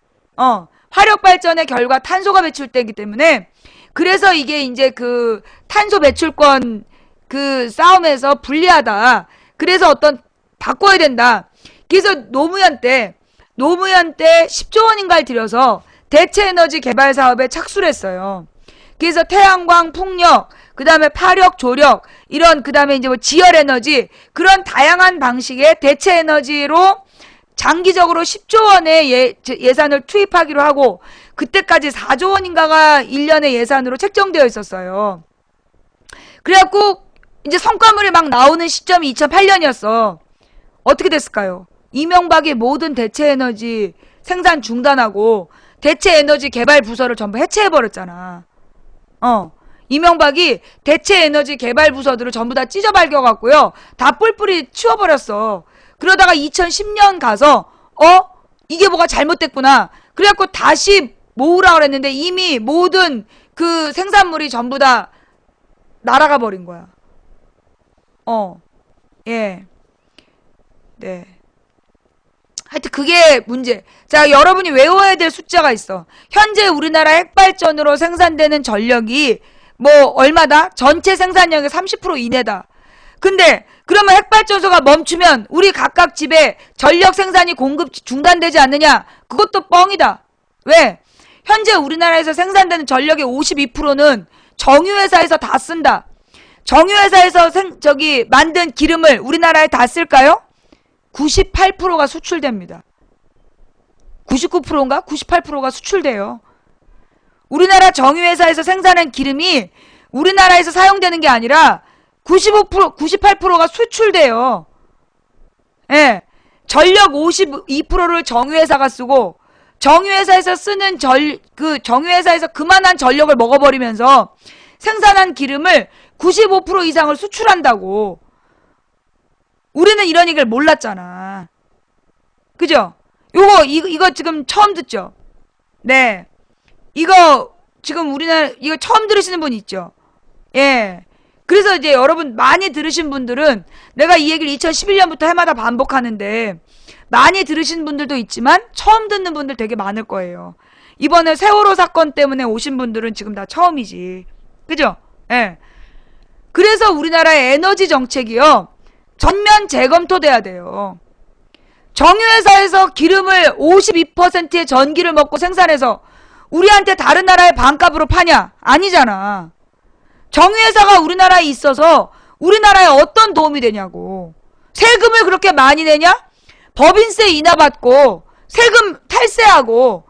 화력발전의 결과 탄소가 배출되기 때문에 그래서 이게 이제 그 탄소 배출권 그 싸움에서 불리하다. 그래서 바꿔야 된다. 그래서 노무현 때 10조 원인가를 들여서 대체에너지 개발 사업에 착수를 했어요. 그래서 태양광, 풍력, 그 다음에 파력, 조력, 그 다음에 이제 지열에너지, 그런 다양한 방식의 대체에너지로 장기적으로 10조 원의 예산을 투입하기로 하고, 그때까지 4조 원인가가 1년의 예산으로 책정되어 있었어요. 그래갖고, 이제 성과물이 막 나오는 시점이 2008년이었어. 어떻게 됐을까요? 이명박이 모든 대체에너지 생산 중단하고, 대체에너지 개발 부서를 전부 해체해버렸잖아. 이명박이 대체에너지 개발 부서들을 전부 다 찢어발겨갖고요. 다 뿔뿔이 치워버렸어. 그러다가 2010년 가서 이게 뭐가 잘못됐구나. 그래갖고 다시 모으라 그랬는데 이미 모든 그 생산물이 전부 다 날아가 버린 거야. 예. 네. 하여튼 그게 문제. 자, 여러분이 외워야 될 숫자가 있어. 현재 우리나라 핵발전으로 생산되는 전력이 뭐 얼마다? 전체 생산량의 30% 이내다. 근데 그러면 핵발전소가 멈추면 우리 각각 집에 전력 생산이 공급 중단되지 않느냐? 그것도 뻥이다. 왜? 현재 우리나라에서 생산되는 전력의 52%는 정유회사에서 다 쓴다. 정유회사에서 만든 기름을 우리나라에 다 쓸까요? 98%가 수출됩니다. 99%인가? 98%가 수출돼요. 우리나라 정유회사에서 생산한 기름이 우리나라에서 사용되는 게 아니라 95%, 98%가 수출돼요. 예. 전력 52%를 정유회사가 쓰고, 정유회사에서 쓰는 정유회사에서 그만한 전력을 먹어버리면서 생산한 기름을 95% 이상을 수출한다고. 우리는 이런 얘기를 몰랐잖아. 그죠? 이거 지금 처음 듣죠? 네. 이거 지금 이거 처음 들으시는 분 있죠? 예. 그래서 이제 여러분 많이 들으신 분들은 내가 이 얘기를 2011년부터 해마다 반복하는데 많이 들으신 분들도 있지만 처음 듣는 분들 되게 많을 거예요. 이번에 세월호 사건 때문에 오신 분들은 지금 다 처음이지. 그죠? 예. 그래서 우리나라의 에너지 정책이요. 전면 재검토돼야 돼요. 정유회사에서 기름을 52%의 전기를 먹고 생산해서 우리한테 다른 나라의 반값으로 파냐? 아니잖아. 정유회사가 우리나라에 있어서 우리나라에 어떤 도움이 되냐고. 세금을 그렇게 많이 내냐? 법인세 인하받고 세금 탈세하고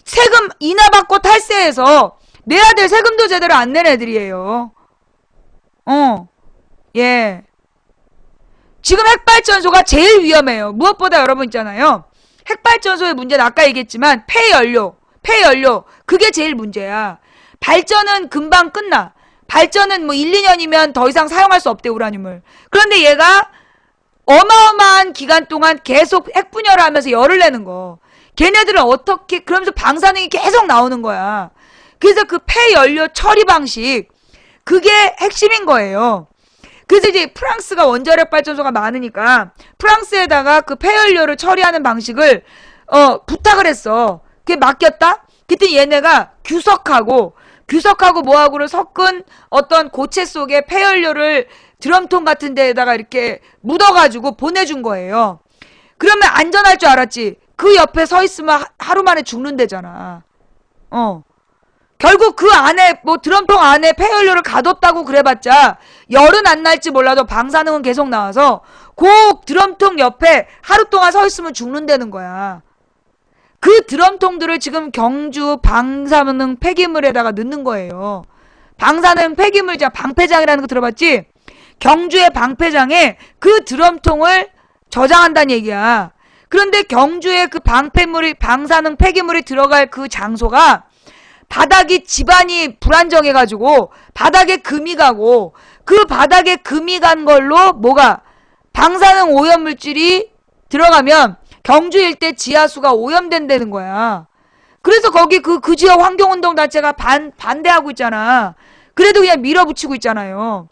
세금 인하받고 탈세해서 내야 될 세금도 제대로 안 낸 애들이에요. 예. 지금 핵발전소가 제일 위험해요. 무엇보다 여러분 있잖아요. 핵발전소의 문제는 아까 얘기했지만 폐연료. 그게 제일 문제야. 발전은 금방 끝나. 발전은 뭐 1, 2년이면 더 이상 사용할 수 없대, 우라늄을. 그런데 얘가 어마어마한 기간 동안 계속 핵분열을 하면서 열을 내는 거. 걔네들은 어떻게, 그러면서 방사능이 계속 나오는 거야. 그래서 그 폐연료 처리 방식, 그게 핵심인 거예요. 그래서 이제 프랑스가 원자력 발전소가 많으니까 프랑스에다가 그 폐연료를 처리하는 방식을 부탁을 했어. 그게 맡겼다? 그때 얘네가 규석하고 뭐하고를 섞은 어떤 고체 속에 폐연료를 드럼통 같은 데에다가 이렇게 묻어가지고 보내준 거예요. 그러면 안전할 줄 알았지. 그 옆에 서 있으면 하루 만에 죽는다잖아. 결국 그 안에 뭐 드럼통 안에 폐연료를 가뒀다고 그래봤자 열은 안 날지 몰라도 방사능은 계속 나와서 그 드럼통 옆에 하루 동안 서 있으면 죽는다는 거야. 그 드럼통들을 지금 경주 방사능 폐기물에다가 넣는 거예요. 방사능 폐기물장, 방패장이라는 거 들어봤지? 경주의 방패장에 그 드럼통을 저장한다는 얘기야. 그런데 경주에 그 방사능 폐기물이 들어갈 그 장소가 바닥이 집안이 불안정해가지고 바닥에 금이 가고 그 바닥에 금이 간 걸로 뭐가 방사능 오염물질이 들어가면 경주 일대 지하수가 오염된다는 거야. 그래서 거기 그 지역 환경운동 단체가 반대하고 있잖아. 그래도 그냥 밀어붙이고 있잖아요.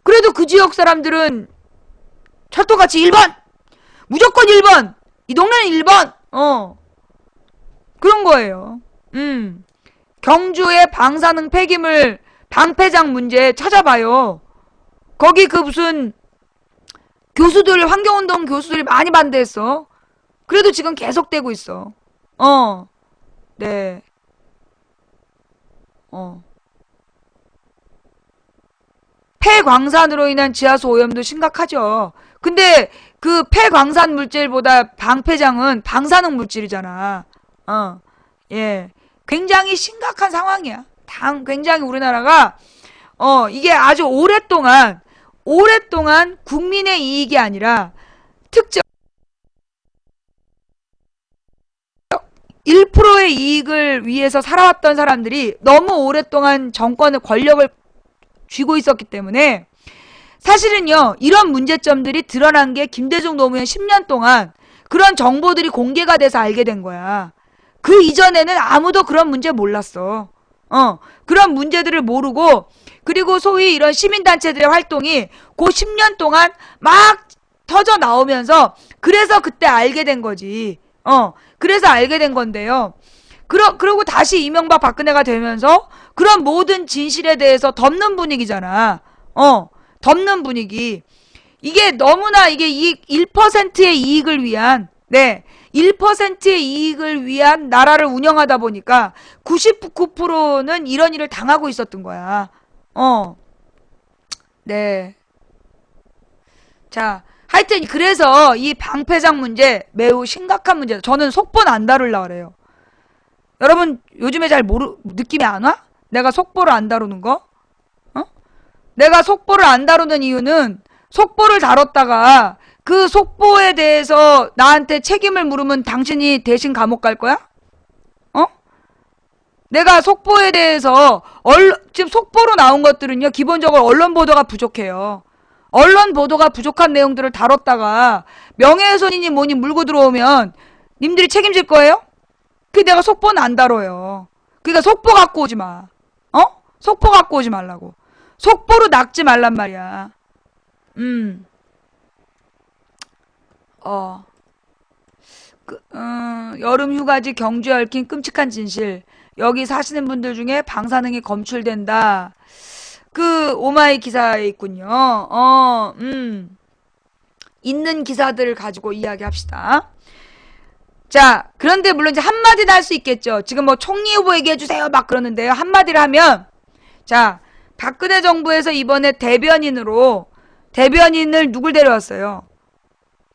그래도 그 지역 사람들은 철도같이 1번! 무조건 1번! 이 동네는 1번! 그런 거예요. 경주의 방사능 폐기물 방패장 문제 찾아봐요. 거기 그 무슨 교수들, 환경운동 교수들이 많이 반대했어. 그래도 지금 계속되고 있어. 네. 폐광산으로 인한 지하수 오염도 심각하죠. 근데 그 폐광산 물질보다 방패장은 방사능 물질이잖아. 예. 굉장히 심각한 상황이야. 굉장히 우리나라가, 이게 아주 오랫동안 국민의 이익이 아니라 특정 1%의 이익을 위해서 살아왔던 사람들이 너무 오랫동안 권력을 쥐고 있었기 때문에 사실은요, 이런 문제점들이 드러난 게 김대중 노무현 10년 동안 그런 정보들이 공개가 돼서 알게 된 거야. 그 이전에는 아무도 그런 문제 몰랐어. 그런 문제들을 모르고, 그리고 소위 이런 시민단체들의 활동이 그 10년 동안 막 터져 나오면서 그래서 그때 알게 된 거지. 그래서 알게 된 건데요. 그러고 다시 이명박 박근혜가 되면서 그런 모든 진실에 대해서 덮는 분위기잖아. 덮는 분위기. 이게 너무나 이게 1%의 이익을 위한, 1%의 이익을 위한 나라를 운영하다 보니까 99%는 이런 일을 당하고 있었던 거야. 네. 자, 하여튼 그래서 이 방패장 문제 매우 심각한 문제다. 저는 속보는 안 다룰라 그래요. 여러분 요즘에 잘 느낌이 안 와? 내가 속보를 안 다루는 거? 내가 속보를 안 다루는 이유는 속보를 다뤘다가 그 속보에 대해서 나한테 책임을 물으면 당신이 대신 감옥 갈 거야? 내가 속보에 대해서 지금 속보로 나온 것들은요, 기본적으로 언론 보도가 부족해요. 언론 보도가 부족한 내용들을 다뤘다가 명예훼손이니 뭐니 물고 들어오면 님들이 책임질 거예요? 내가 속보는 안 다뤄요. 그러니까 속보 갖고 오지 마. 속보 갖고 오지 말라고. 속보로 낚지 말란 말이야. 여름 휴가지 경주에 얽힌 끔찍한 진실. 여기 사시는 분들 중에 방사능이 검출된다. 오마이 기사에 있군요. 있는 기사들을 가지고 이야기합시다. 자, 그런데 물론 이제 한마디는 할 수 있겠죠. 지금 뭐 총리 후보 얘기해주세요 막 그러는데요. 한마디를 하면, 자, 박근혜 정부에서 이번에 대변인을 누굴 데려왔어요?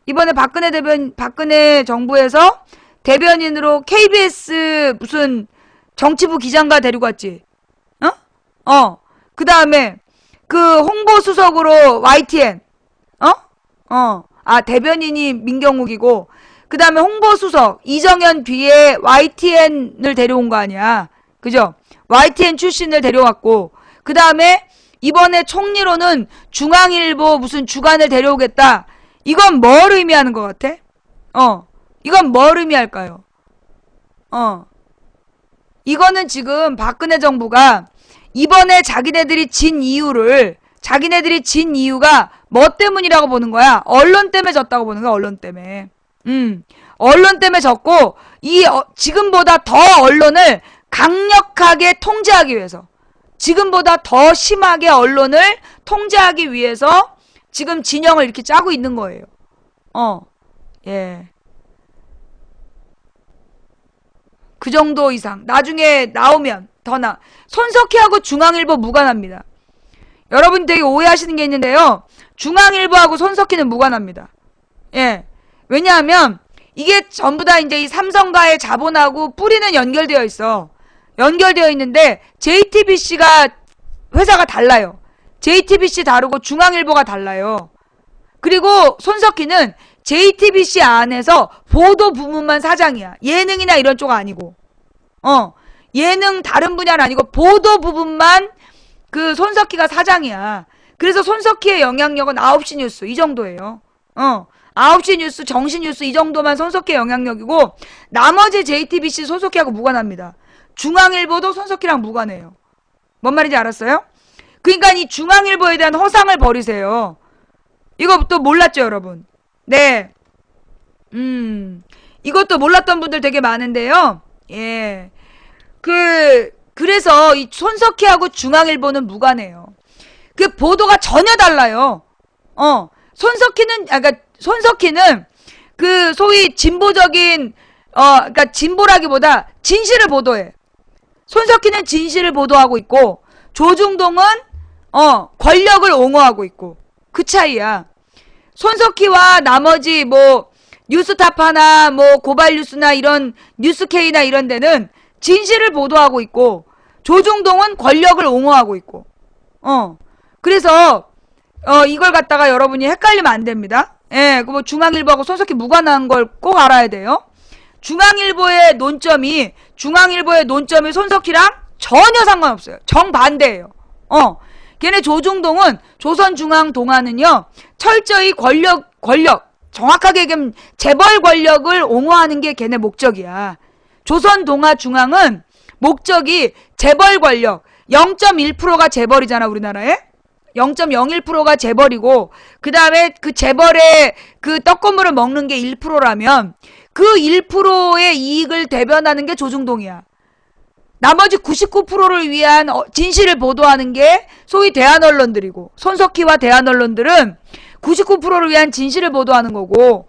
이번에 박근혜 정부에서 대변인으로 KBS 무슨 정치부 기장가 데리고 왔지? 그 다음에 홍보수석으로 YTN, 대변인이 민경욱이고, 그 다음에 홍보수석 이정현 뒤에 YTN을 데려온 거 아니야. 그죠? YTN 출신을 데려왔고, 그 다음에 이번에 총리로는 중앙일보 무슨 주간을 데려오겠다. 이건 뭘 의미하는 것 같아? 이건 뭘 의미할까요? 이거는 지금 박근혜 정부가 이번에 자기네들이 진 이유가 뭐 때문이라고 보는 거야? 언론 때문에 졌다고 보는 거야, 언론 때문에. 언론 때문에 졌고, 지금보다 더 언론을 강력하게 통제하기 위해서, 지금보다 더 심하게 언론을 통제하기 위해서 지금 진영을 이렇게 짜고 있는 거예요. 예. 그 정도 이상. 나중에 나오면 손석희하고 중앙일보 무관합니다. 여러분 되게 오해하시는 게 있는데요. 중앙일보하고 손석희는 무관합니다. 예. 왜냐하면 이게 전부 다 이제 이 삼성과의 자본하고 뿌리는 연결되어 있어. 연결되어 있는데 JTBC가 회사가 달라요. JTBC 다르고 중앙일보가 달라요. 그리고 손석희는 JTBC 안에서 보도 부문만 사장이야. 예능이나 이런 쪽 아니고. 예능 다른 분야는 아니고 보도 부분만 손석희가 사장이야. 그래서 손석희의 영향력은 9시 뉴스 이 정도예요. 9시 뉴스, 정시 뉴스 이 정도만 손석희의 영향력이고, 나머지 JTBC 손석희하고 무관합니다. 중앙일보도 손석희랑 무관해요. 뭔 말인지 알았어요? 그러니까 이 중앙일보에 대한 허상을 버리세요. 이거 또 몰랐죠, 여러분? 네. 이것도 몰랐던 분들 되게 많은데요. 예. 그래서 이 손석희하고 중앙일보는 무관해요. 보도가 전혀 달라요. 손석희는 소위 진보적인, 그러니까 진보라기보다 진실을 보도해. 손석희는 진실을 보도하고 있고, 조중동은, 권력을 옹호하고 있고, 그 차이야. 손석희와 나머지 뉴스타파나 고발뉴스나 이런 뉴스케이나 이런 데는 진실을 보도하고 있고, 조중동은 권력을 옹호하고 있고, 그래서, 이걸 갖다가 여러분이 헷갈리면 안 됩니다. 예, 중앙일보하고 손석희 무관한 걸 꼭 알아야 돼요. 중앙일보의 논점이 손석희랑 전혀 상관없어요. 정반대예요. 걔네 조중동은, 조선중앙동아는요, 철저히 권력, 정확하게 얘기하면 재벌 권력을 옹호하는 게 걔네 목적이야. 조선동아중앙은 목적이 재벌 권력, 0.1%가 재벌이잖아, 우리나라에. 0.01%가 재벌이고, 그 다음에 그 재벌의 떡고물을 먹는 게 1%라면, 그 1%의 이익을 대변하는 게 조중동이야. 나머지 99%를 위한 진실을 보도하는 게 소위 대한 언론들이고, 손석희와 대한 언론들은 99%를 위한 진실을 보도하는 거고,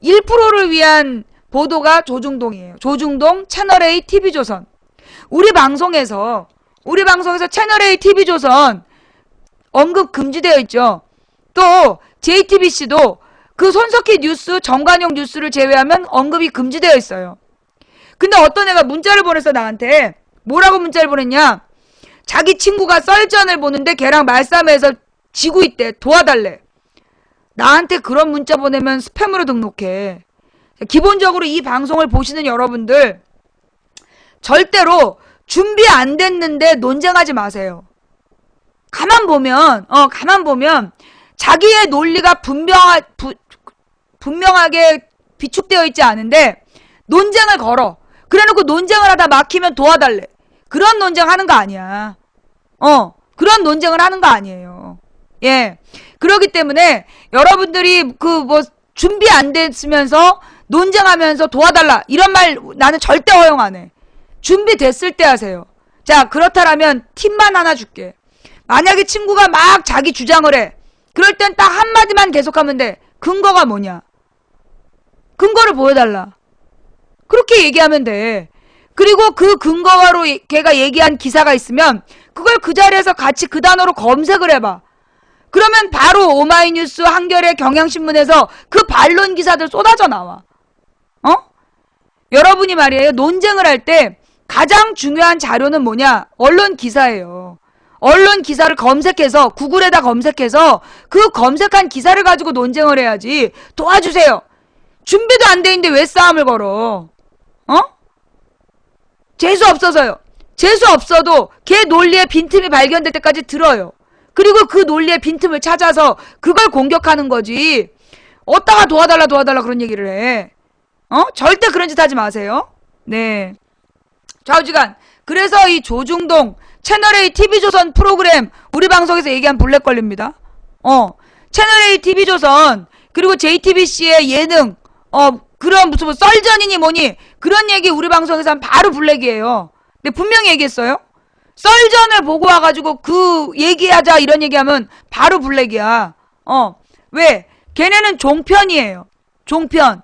1%를 위한 보도가 조중동이에요. 조중동, 채널A, TV조선. 우리 방송에서 채널A, TV조선 언급 금지되어 있죠. 또 JTBC도 그 손석희 뉴스, 정관용 뉴스를 제외하면 언급이 금지되어 있어요. 근데 어떤 애가 문자를 보냈어, 나한테. 뭐라고 문자를 보냈냐? 자기 친구가 썰전을 보는데 걔랑 말싸움해서 지고 있대. 도와달래. 나한테 그런 문자 보내면 스팸으로 등록해. 기본적으로 이 방송을 보시는 여러분들, 절대로 준비 안 됐는데 논쟁하지 마세요. 가만 보면 자기의 논리가 분명하게 비축되어 있지 않은데 논쟁을 걸어. 그래놓고 논쟁을 하다 막히면 도와달래. 그런 논쟁하는 거 아니야. 그런 논쟁을 하는 거 아니에요. 예. 그렇기 때문에 여러분들이 준비 안 됐으면서 논쟁하면서 도와달라 이런 말 나는 절대 허용 안 해. 준비됐을 때 하세요. 자, 그렇다면 팁만 하나 줄게. 만약에 친구가 막 자기 주장을 해. 그럴 땐 딱 한마디만 계속하면 돼. 근거가 뭐냐? 근거를 보여달라. 그렇게 얘기하면 돼. 그리고 그 근거로 걔가 얘기한 기사가 있으면 그걸 그 자리에서 같이 그 단어로 검색을 해봐. 그러면 바로 오마이뉴스, 한겨레, 경향신문에서 그 반론 기사들 쏟아져 나와. 여러분이 말이에요. 논쟁을 할 때 가장 중요한 자료는 뭐냐? 언론 기사예요. 언론 기사를 검색해서 구글에다 검색해서 그 검색한 기사를 가지고 논쟁을 해야지. 도와주세요. 준비도 안 돼 있는데 왜 싸움을 걸어? 재수 없어서요. 재수 없어도 걔 논리에 빈틈이 발견될 때까지 들어요. 그리고 그 논리의 빈틈을 찾아서 그걸 공격하는 거지. 어디다가 도와달라 그런 얘기를 해. 절대 그런 짓 하지 마세요. 네. 좌우지간. 그래서 이 조중동 채널A TV조선 프로그램 우리 방송에서 얘기한 블랙 걸립니다. 채널A TV조선 그리고 JTBC의 예능 그런 무슨 썰전이니 뭐니 그런 얘기 우리 방송에서 하면 바로 블랙이에요. 근데 분명히 얘기했어요. 썰전을 보고 와가지고 그 얘기하자 이런 얘기하면 바로 블랙이야. 왜? 걔네는 종편이에요. 종편.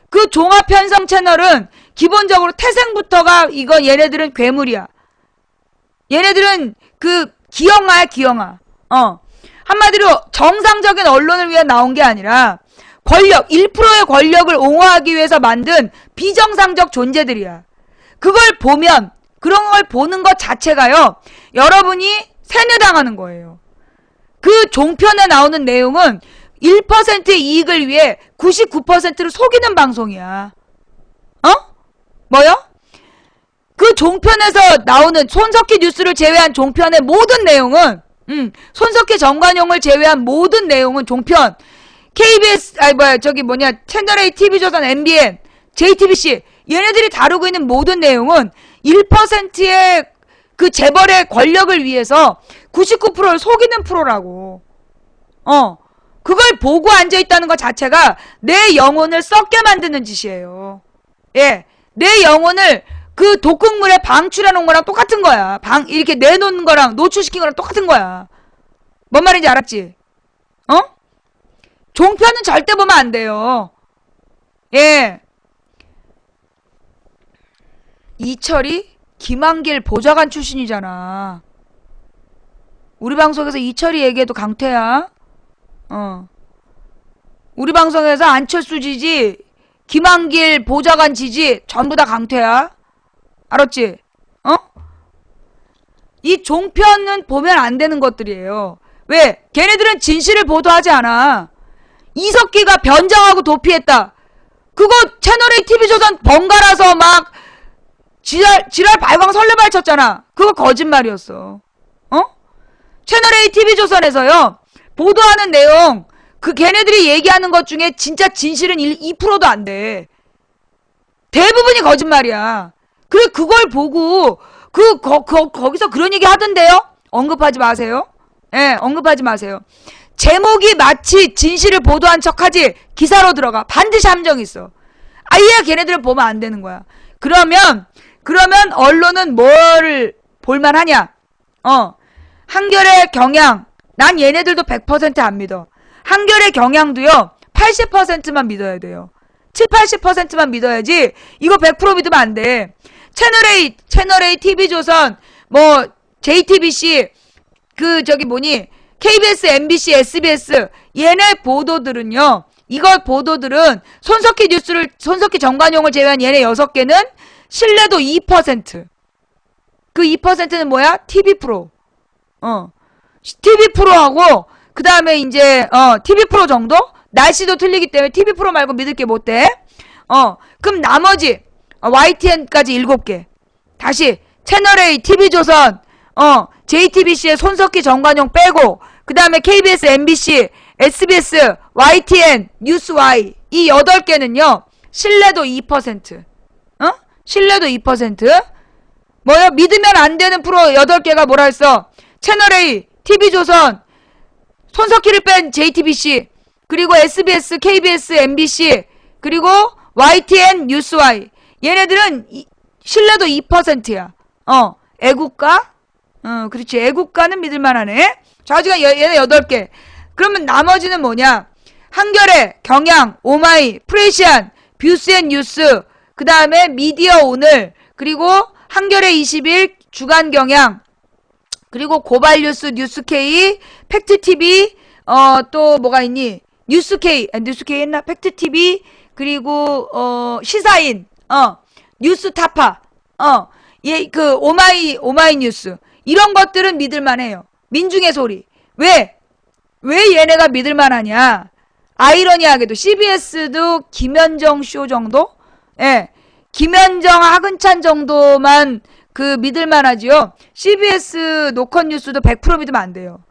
그 종합편성 채널은 기본적으로 태생부터가 얘네들은 괴물이야. 얘네들은 그 기형아야, 기형아. 한마디로 정상적인 언론을 위해 나온 게 아니라 권력, 1%의 권력을 옹호하기 위해서 만든 비정상적 존재들이야. 그걸 보면, 그런 걸 보는 것 자체가요, 여러분이 세뇌당하는 거예요. 그 종편에 나오는 내용은 1%의 이익을 위해 99%를 속이는 방송이야. 뭐요? 그 종편에서 나오는 손석희 뉴스를 제외한 종편의 모든 내용은, 손석희 정관용을 제외한 모든 내용은 종편, KBS, 채널A, TV조선, MBN, JTBC, 얘네들이 다루고 있는 모든 내용은 1%의 그 재벌의 권력을 위해서 99%를 속이는 프로라고. 그걸 보고 앉아있다는 것 자체가 내 영혼을 썩게 만드는 짓이에요. 예. 내 영혼을 그 독극물에 방출해 놓은 거랑 똑같은 거야. 이렇게 내놓는 거랑 노출시킨 거랑 똑같은 거야. 뭔 말인지 알았지? 종편은 절대 보면 안 돼요. 예. 이철이 김한길 보좌관 출신이잖아. 우리 방송에서 이철이 얘기해도 강퇴야. 우리 방송에서 안철수 지지, 김한길 보좌관 지지 전부 다 강퇴야. 알았지? 이 종편은 보면 안 되는 것들이에요. 왜? 걔네들은 진실을 보도하지 않아. 이석기가 변장하고 도피했다. 그거 채널A TV조선 번갈아서 막 지랄 발광 설레발 쳤잖아. 그거 거짓말이었어. 채널A TV조선에서요, 보도하는 내용, 걔네들이 얘기하는 것 중에 진짜 진실은 2%도 안 돼. 대부분이 거짓말이야. 그래, 그걸 보고, 거기서 그런 얘기 하던데요? 언급하지 마세요. 예, 언급하지 마세요. 제목이 마치 진실을 보도한 척하지, 기사로 들어가. 반드시 함정이 있어. 아예 걔네들을 보면 안 되는 거야. 그러면, 그러면 언론은 뭐를 볼만하냐? 한겨레, 경향. 난 얘네들도 100% 안 믿어. 한겨레, 경향도요. 80%만 믿어야 돼요. 7, 80%만 믿어야지 이거 100% 믿으면 안 돼. 채널A, TV조선, 뭐 JTBC, KBS, MBC, SBS 얘네 보도들은요. 손석희 정관용을 제외한 얘네 6개는 신뢰도 2%. 그 2%는 뭐야? TV 프로. TV 프로하고 그 다음에 이제 TV 프로 정도? 날씨도 틀리기 때문에 TV 프로 말고 믿을 게 못 돼. 그럼 나머지 YTN까지 7개. 다시 채널A, TV조선, JTBC의 손석희 정관용 빼고 그 다음에 KBS, MBC, SBS, YTN, 뉴스Y 이 8개는요. 신뢰도 2%. 신뢰도 2%. 뭐야? 믿으면 안 되는 프로 8개가 뭐라 했어? 채널A, TV조선, 손석희를 뺀 JTBC, 그리고 SBS, KBS, MBC, 그리고 YTN, 뉴스Y. 얘네들은 신뢰도 2%야. 애국가? 그렇지. 애국가는 믿을만하네. 좌지가 얘네 8개. 그러면 나머지는 뭐냐? 한겨레, 경향, 오마이, 프레시안, 뷰스앤뉴스, 그 다음에 미디어 오늘, 그리고 한겨레 21, 주간경향, 그리고 고발뉴스, 뉴스K, 팩트TV, 또 뭐가 있니? 뉴스K 했나? 팩트TV, 그리고 시사인, 뉴스타파, 오마이뉴스 이런 것들은 믿을만해요. 민중의 소리. 왜 얘네가 믿을만하냐? 아이러니하게도 CBS도 김현정 쇼 정도? 예, 김현정, 하근찬 정도만 믿을만하지요. CBS 노컷 뉴스도 100% 믿으면 안 돼요.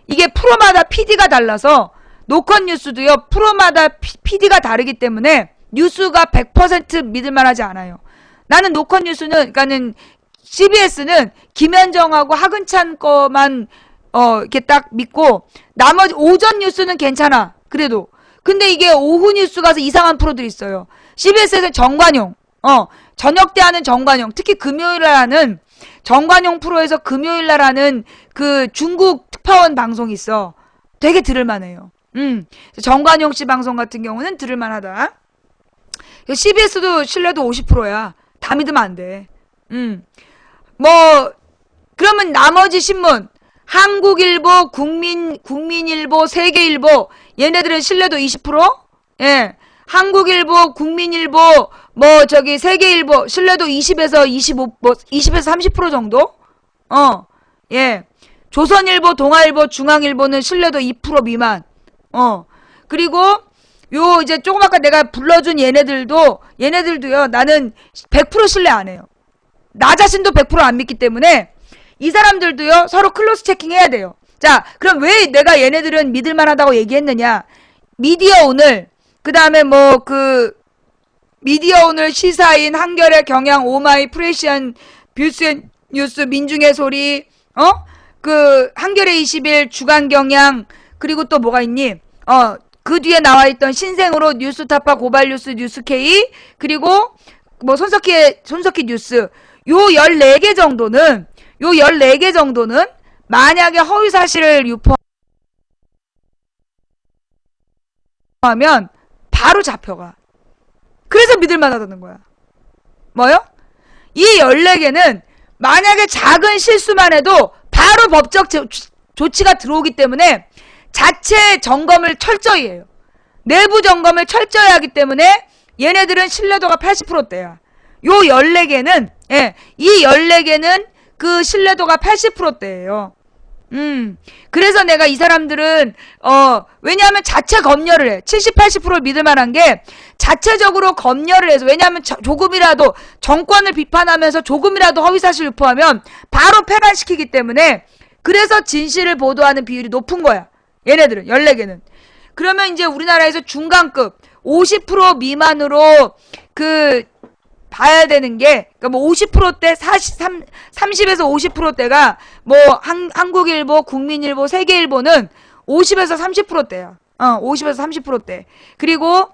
이게 프로마다 PD가 달라서 노컷 뉴스도요. 프로마다 PD가 다르기 때문에 뉴스가 100% 믿을만하지 않아요. 나는 노컷 뉴스는 그러니까는 CBS는 김현정하고 하근찬 거만 이렇게 딱 믿고 나머지 오전 뉴스는 괜찮아. 그래도 근데 이게 오후 뉴스 가서 이상한 프로들이 있어요. CBS에서는 정관용, 저녁 때 하는 정관용, 특히 금요일 날 하는 정관용 프로에서 금요일 날 하는 중국 특파원 방송이 있어. 되게 들을만해요. 정관용 씨 방송 같은 경우는 들을만하다. CBS도 신뢰도 50%야. 다 믿으면 안 돼. 그러면 나머지 신문, 한국일보, 국민일보, 세계일보, 얘네들은 신뢰도 20%? 예. 한국일보, 국민일보, 세계일보, 신뢰도 20에서 20에서 30% 정도? 예. 조선일보, 동아일보, 중앙일보는 신뢰도 2% 미만. 그리고, 이제 조금 아까 내가 불러준 얘네들도요, 나는 100% 신뢰 안 해요. 나 자신도 100% 안 믿기 때문에, 이 사람들도요, 서로 클로스 체킹 해야 돼요. 자, 그럼 왜 내가 얘네들은 믿을만하다고 얘기했느냐? 미디어 오늘, 그 다음에 미디어 오늘, 시사인, 한겨레, 경향, 오마이, 프레시안, 뷰스앤뉴스, 민중의 소리, 한겨레 21, 주간경향, 그리고 또 뭐가 있니? 그 뒤에 나와있던 신생으로 뉴스타파, 고발뉴스, 뉴스K, 그리고 손석희 뉴스, 요 14개 정도는 만약에 허위사실을 유포하면 바로 잡혀가. 그래서 믿을만하다는 거야. 뭐요? 이 14개는 만약에 작은 실수만 해도 바로 법적 조치가 들어오기 때문에 자체 점검을 철저히 해요. 내부 점검을 철저히 하기 때문에 얘네들은 신뢰도가 80%대야. 요 14개는, 예, 이 14개는 신뢰도가 80%대예요. 그래서 내가 이 사람들은, 왜냐하면 자체 검열을 해. 70, 80% 믿을 만한 게 자체적으로 검열을 해서, 왜냐하면 조금이라도 정권을 비판하면서 조금이라도 허위사실 유포하면 바로 폐간시키기 때문에 그래서 진실을 보도하는 비율이 높은 거야. 얘네들은, 14개는. 그러면 이제 우리나라에서 중간급 50% 미만으로 봐야 되는 게, 그러니까 50%대, 30에서 50%대가, 한국일보, 국민일보, 세계일보는 50에서 30%대야. 50에서 30%대. 그리고,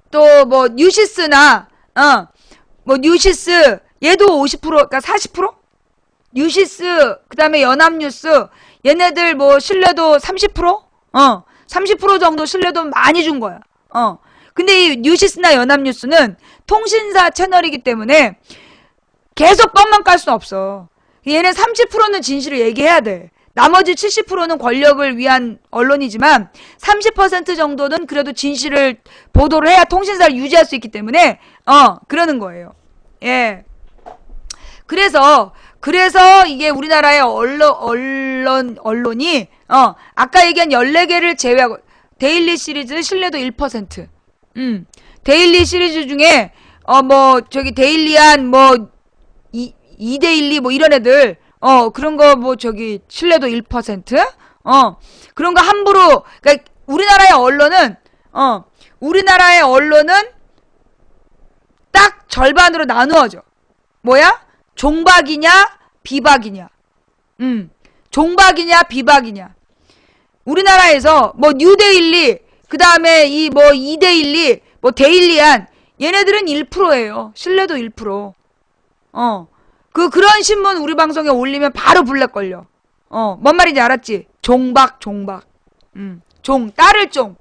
또 뉴시스나, 뭐 뉴시스 얘도 50% 그러니까 40%? 뉴시스 그다음에 연합뉴스 얘네들 뭐 신뢰도 30%? 30% 정도 신뢰도 많이 준 거야. 근데 이 뉴시스나 연합뉴스는 통신사 채널이기 때문에 계속 뻥만 깔 수는 없어. 얘는 30%는 진실을 얘기해야 돼. 나머지 70%는 권력을 위한 언론이지만 30% 정도는 그래도 진실을 보도를 해야 통신사를 유지할 수 있기 때문에 그러는 거예요. 예. 그래서 이게 우리나라의 언론이 아까 얘기한 14개를 제외하고 데일리 시리즈 신뢰도 1%. 데일리 시리즈 중에 뭐 저기 데일리한 뭐 이데일리 뭐 이런 애들 그런 거 뭐 저기 신뢰도 1%? 그런 거 함부로 그러니까 우리나라의 언론은 딱 절반으로 나누어져. 뭐야? 종박이냐 비박이냐. 종박이냐 비박이냐. 우리나라에서 뭐 뉴데일리 그다음에 이 뭐 이데일리 뭐 데일리안 얘네들은 1%예요. 신뢰도 1%. 그런 신문 우리 방송에 올리면 바로 블랙 걸려. 뭔 말인지 알았지? 종박. 딸을 종.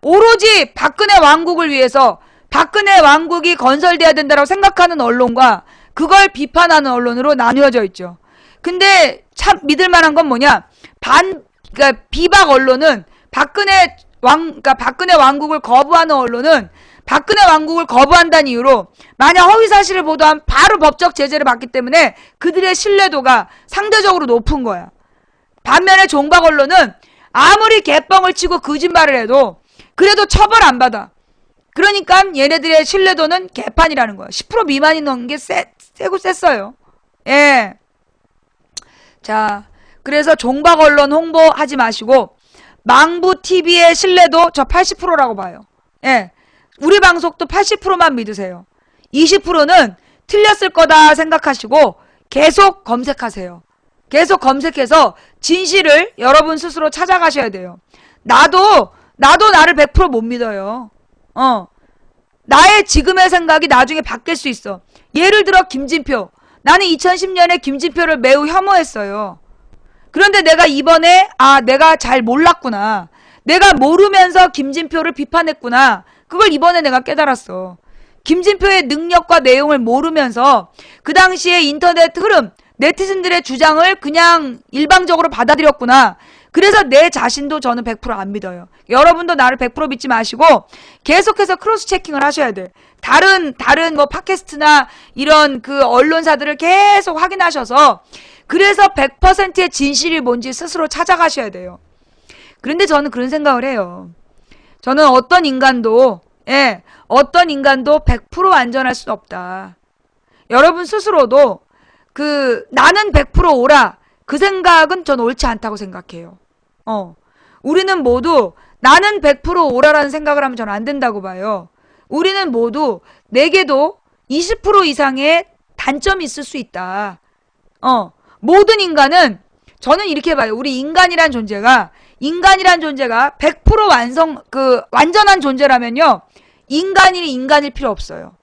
오로지 박근혜 왕국을 위해서 박근혜 왕국이 건설돼야 된다고 생각하는 언론과 그걸 비판하는 언론으로 나뉘어져 있죠. 근데 참 믿을 만한 건 뭐냐? 그러니까 비박 언론은 박근혜 왕국을 거부하는 언론은 박근혜 왕국을 거부한다는 이유로 만약 허위사실을 보도하면 바로 법적 제재를 받기 때문에 그들의 신뢰도가 상대적으로 높은 거야. 반면에 종박 언론은 아무리 개뻥을 치고 거짓말을 해도 그래도 처벌 안 받아. 그러니까 얘네들의 신뢰도는 개판이라는 거야. 10% 미만이 넘는 게 세고 셌어요. 예. 자, 그래서 종박 언론 홍보하지 마시고 망부 TV의 신뢰도 저 80%라고 봐요. 예. 우리 방송도 80%만 믿으세요. 20%는 틀렸을 거다 생각하시고 계속 검색하세요. 계속 검색해서 진실을 여러분 스스로 찾아가셔야 돼요. 나도 나를 100% 못 믿어요. 나의 지금의 생각이 나중에 바뀔 수 있어. 예를 들어 김진표. 나는 2010년에 김진표를 매우 혐오했어요. 그런데 내가 이번에 내가 잘 몰랐구나. 내가 모르면서 김진표를 비판했구나. 그걸 이번에 내가 깨달았어. 김진표의 능력과 내용을 모르면서 그 당시에 인터넷 흐름, 네티즌들의 주장을 그냥 일방적으로 받아들였구나. 그래서 내 자신도 저는 100%안 믿어요. 여러분도 나를 100% 믿지 마시고 계속해서 크로스 체킹을 하셔야 돼. 다른 뭐 팟캐스트나 이런 그 언론사들을 계속 확인하셔서 그래서 100%의 진실이 뭔지 스스로 찾아가셔야 돼요. 그런데 저는 그런 생각을 해요. 저는 어떤 인간도 100% 안전할 수 없다. 여러분 스스로도 나는 100% 오라. 그 생각은 전 옳지 않다고 생각해요. 우리는 모두 나는 100% 오라라는 생각을 하면 저는 안 된다고 봐요. 우리는 모두 내게도 20% 이상의 단점이 있을 수 있다. 모든 인간은 저는 이렇게 봐요. 우리 인간이란 존재가 100% 완전한 존재라면요. 인간일 필요 없어요.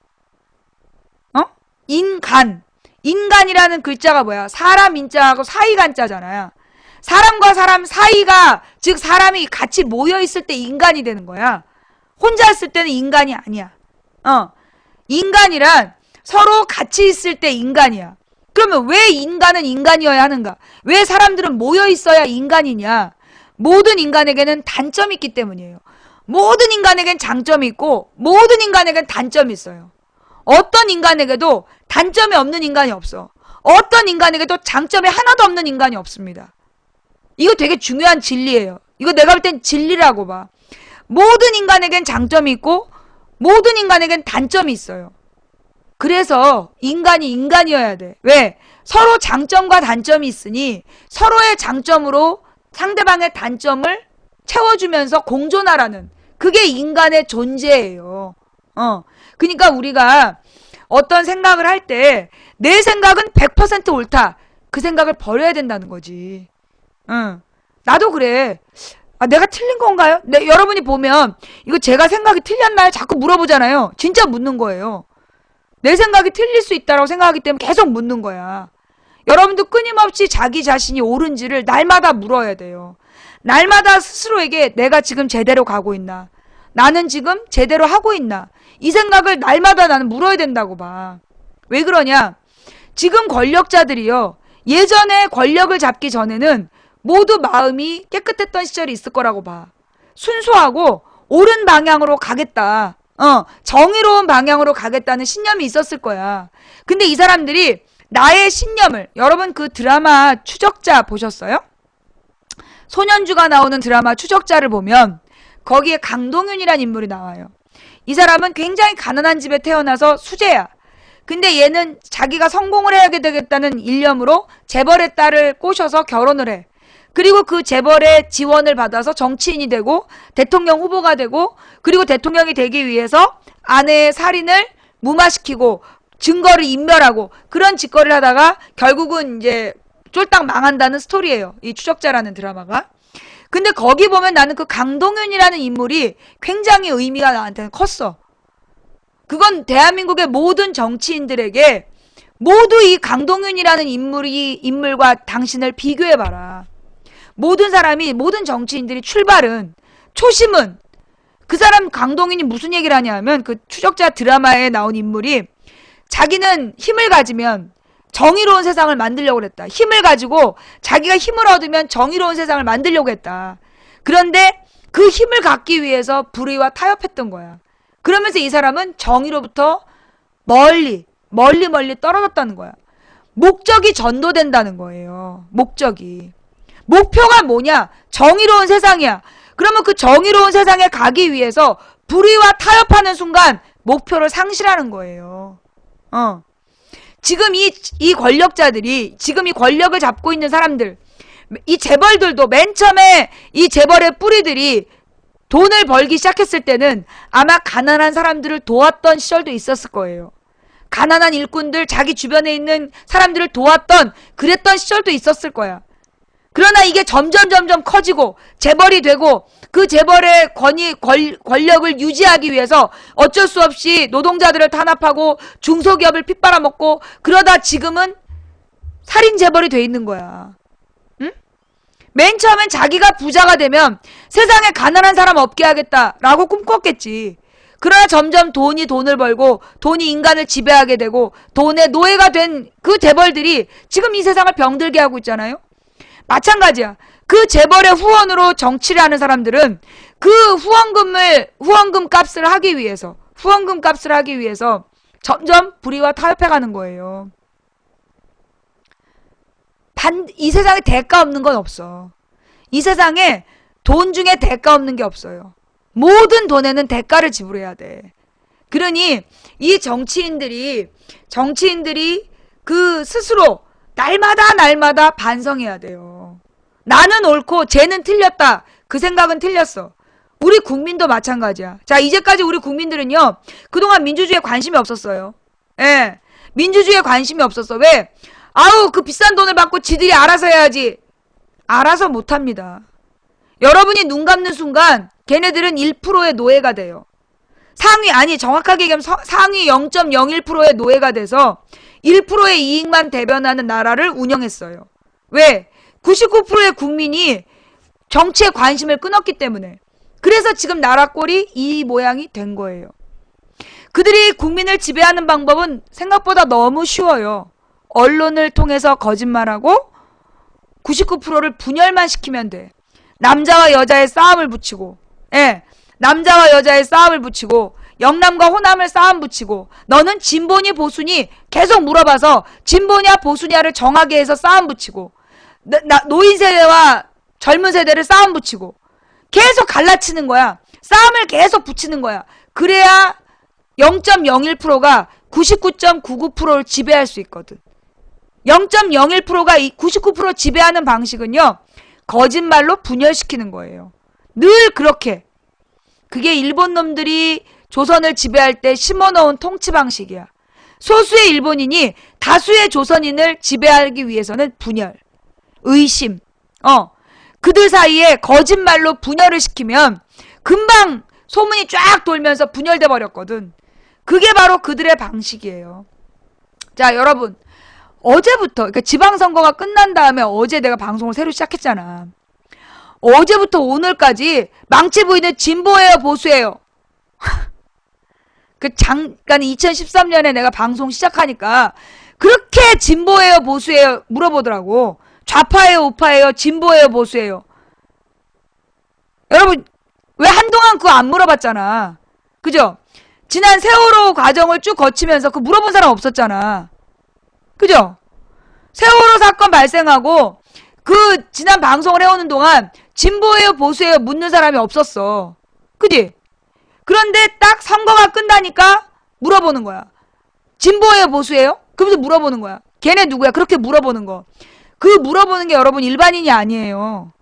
인간이라는 글자가 뭐야? 사람 인자하고 사이가 한자잖아요. 사람과 사람 사이가, 즉 사람이 같이 모여있을 때 인간이 되는 거야. 혼자 있을 때는 인간이 아니야. 인간이란 서로 같이 있을 때 인간이야. 그러면 왜 인간은 인간이어야 하는가? 왜 사람들은 모여있어야 인간이냐? 모든 인간에게는 단점이 있기 때문이에요. 모든 인간에겐 장점이 있고 모든 인간에겐 단점이 있어요. 어떤 인간에게도 단점이 없는 인간이 없어. 어떤 인간에게도 장점이 하나도 없는 인간이 없습니다. 이거 되게 중요한 진리예요. 이거 내가 볼 땐 진리라고 봐. 모든 인간에겐 장점이 있고 모든 인간에겐 단점이 있어요. 그래서 인간이 인간이어야 돼. 왜? 서로 장점과 단점이 있으니 서로의 장점으로 상대방의 단점을 채워주면서 공존하라는, 그게 인간의 존재예요. 그러니까 우리가 어떤 생각을 할 때 내 생각은 100% 옳다. 그 생각을 버려야 된다는 거지. 나도 그래. 내가 틀린 건가요? 여러분이 보면 이거 제가 생각이 틀렸나요? 자꾸 물어보잖아요. 진짜 묻는 거예요. 내 생각이 틀릴 수 있다고 생각하기 때문에 계속 묻는 거야. 여러분도 끊임없이 자기 자신이 옳은지를 날마다 물어야 돼요. 날마다 스스로에게 내가 지금 제대로 가고 있나? 나는 지금 제대로 하고 있나? 이 생각을 날마다 나는 물어야 된다고 봐. 왜 그러냐? 지금 권력자들이요. 예전에 권력을 잡기 전에는 모두 마음이 깨끗했던 시절이 있을 거라고 봐. 순수하고 옳은 방향으로 가겠다. 정의로운 방향으로 가겠다는 신념이 있었을 거야. 근데 이 사람들이 나의 신념을, 여러분 그 드라마 추적자 보셨어요? 손현주가 나오는 드라마 추적자를 보면 거기에 강동윤이라는 인물이 나와요. 이 사람은 굉장히 가난한 집에 태어나서 수재야. 근데 얘는 자기가 성공을 해야 되겠다는 일념으로 재벌의 딸을 꼬셔서 결혼을 해. 그리고 그 재벌의 지원을 받아서 정치인이 되고 대통령 후보가 되고, 그리고 대통령이 되기 위해서 아내의 살인을 무마시키고 증거를 인멸하고 그런 짓거리를 하다가 결국은 이제 쫄딱 망한다는 스토리예요. 이 추적자라는 드라마가. 근데 거기 보면 나는 그 강동윤이라는 인물이 굉장히 의미가 나한테는 컸어. 그건 대한민국의 모든 정치인들에게 모두 이 강동윤이라는 인물과 당신을 비교해봐라. 모든 사람이, 모든 정치인들이 출발은, 초심은, 그 사람 강동윤이 무슨 얘기를 하냐 하면 그 추적자 드라마에 나온 인물이 자기는 힘을 가지면 정의로운 세상을 만들려고 그랬다. 힘을 가지고 자기가 힘을 얻으면 정의로운 세상을 만들려고 했다. 그런데 그 힘을 갖기 위해서 불의와 타협했던 거야. 그러면서 이 사람은 정의로부터 멀리 떨어졌다는 거야. 목적이 전도된다는 거예요. 목표가 뭐냐? 정의로운 세상이야. 그러면 그 정의로운 세상에 가기 위해서 불의와 타협하는 순간 목표를 상실하는 거예요. 지금 이 권력자들이, 지금 이 권력을 잡고 있는 사람들, 이 재벌들도 맨 처음에 이 재벌의 뿌리들이 돈을 벌기 시작했을 때는 아마 가난한 사람들을 도왔던 시절도 있었을 거예요. 가난한 일꾼들, 자기 주변에 있는 사람들을 도왔던, 그랬던 시절도 있었을 거야. 그러나 이게 점점 커지고 재벌이 되고 그 재벌의 권력을 유지하기 위해서 어쩔 수 없이 노동자들을 탄압하고 중소기업을 핏빨아먹고 그러다 지금은 살인 재벌이 돼 있는 거야. 응? 맨 처음엔 자기가 부자가 되면 세상에 가난한 사람 없게 하겠다라고 꿈꿨겠지. 그러나 점점 돈을 벌고 돈이 인간을 지배하게 되고 돈의 노예가 된 그 재벌들이 지금 이 세상을 병들게 하고 있잖아요. 마찬가지야. 그 재벌의 후원으로 정치를 하는 사람들은 그 후원금 값을 하기 위해서 점점 불의와 타협해가는 거예요. 이 세상에 대가 없는 건 없어. 이 세상에 돈 중에 대가 없는 게 없어요. 모든 돈에는 대가를 지불해야 돼. 그러니 이 정치인들이 그 스스로 날마다 반성해야 돼요. 나는 옳고 쟤는 틀렸다. 그 생각은 틀렸어. 우리 국민도 마찬가지야. 자, 이제까지 우리 국민들은요, 그동안 민주주의에 관심이 없었어요. 예. 민주주의에 관심이 없었어. 왜? 그 비싼 돈을 받고 지들이 알아서 해야지. 알아서 못합니다. 여러분이 눈 감는 순간 걔네들은 1%의 노예가 돼요. 정확하게 얘기하면 상위 0.01%의 노예가 돼서 1%의 이익만 대변하는 나라를 운영했어요. 왜? 99%의 국민이 정치에 관심을 끊었기 때문에. 그래서 지금 나라 꼴이 이 모양이 된 거예요. 그들이 국민을 지배하는 방법은 생각보다 너무 쉬워요. 언론을 통해서 거짓말하고 99%를 분열만 시키면 돼. 남자와 여자의 싸움을 붙이고, 남자와 여자의 싸움을 붙이고, 영남과 호남을 싸움 붙이고, 너는 진보니 보수니 계속 물어봐서 진보냐 보수냐를 정하게 해서 싸움 붙이고, 노인 세대와 젊은 세대를 싸움 붙이고, 계속 갈라치는 거야. 싸움을 계속 붙이는 거야. 그래야 0.01%가 99.99%를 지배할 수 있거든. 0.01%가 99% 지배하는 방식은요, 거짓말로 분열시키는 거예요. 늘 그렇게. 그게 일본 놈들이 조선을 지배할 때 심어놓은 통치 방식이야. 소수의 일본인이 다수의 조선인을 지배하기 위해서는 분열, 의심, 그들 사이에 거짓말로 분열을 시키면 금방 소문이 쫙 돌면서 분열돼 버렸거든. 그게 바로 그들의 방식이에요. 자, 여러분. 어제부터, 그러니까 지방선거가 끝난 다음에 어제 내가 방송을 새로 시작했잖아. 어제부터 오늘까지 망치 부인은 진보예요, 보수예요? 잠깐 2013년에 내가 방송 시작하니까 그렇게 진보예요, 보수예요 물어보더라고. 좌파예요, 우파예요, 진보예요, 보수예요. 여러분, 왜 한동안 그거 안 물어봤잖아. 그죠? 지난 세월호 과정을 쭉 거치면서 그 물어본 사람 없었잖아. 그죠? 세월호 사건 발생하고 그 지난 방송을 해오는 동안 진보예요, 보수예요 묻는 사람이 없었어. 그지? 그런데 딱 선거가 끝나니까 물어보는 거야. 진보예요, 보수예요? 그러면서 물어보는 거야. 걔네 누구야? 그렇게 물어보는 거. 그 물어보는 게 여러분 일반인이 아니에요.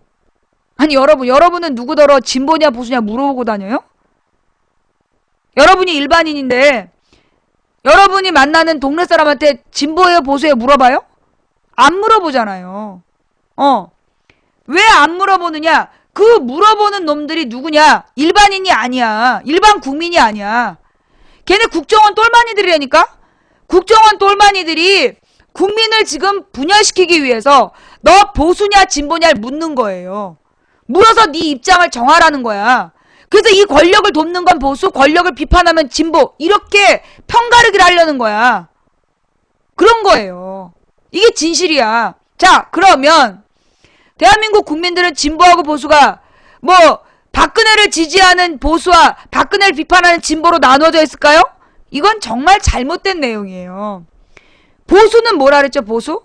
아니 여러분은 누구더러 진보냐 보수냐 물어보고 다녀요? 여러분이 일반인인데 여러분이 만나는 동네 사람한테 진보예요, 보수예요 물어봐요? 안 물어보잖아요. 왜 안 물어보느냐? 그 물어보는 놈들이 누구냐? 일반인이 아니야. 일반 국민이 아니야. 걔네 국정원 똘마니들이라니까? 국정원 똘마니들이 국민을 지금 분열시키기 위해서 너 보수냐 진보냐를 묻는 거예요. 물어서 네 입장을 정하라는 거야. 그래서 이 권력을 돕는 건 보수, 권력을 비판하면 진보, 이렇게 편가르기를 하려는 거야. 그런 거예요. 이게 진실이야. 자, 그러면 대한민국 국민들은 진보하고 보수가 뭐 박근혜를 지지하는 보수와 박근혜를 비판하는 진보로 나눠져 있을까요? 이건 정말 잘못된 내용이에요. 보수는 뭐라 그랬죠, 보수?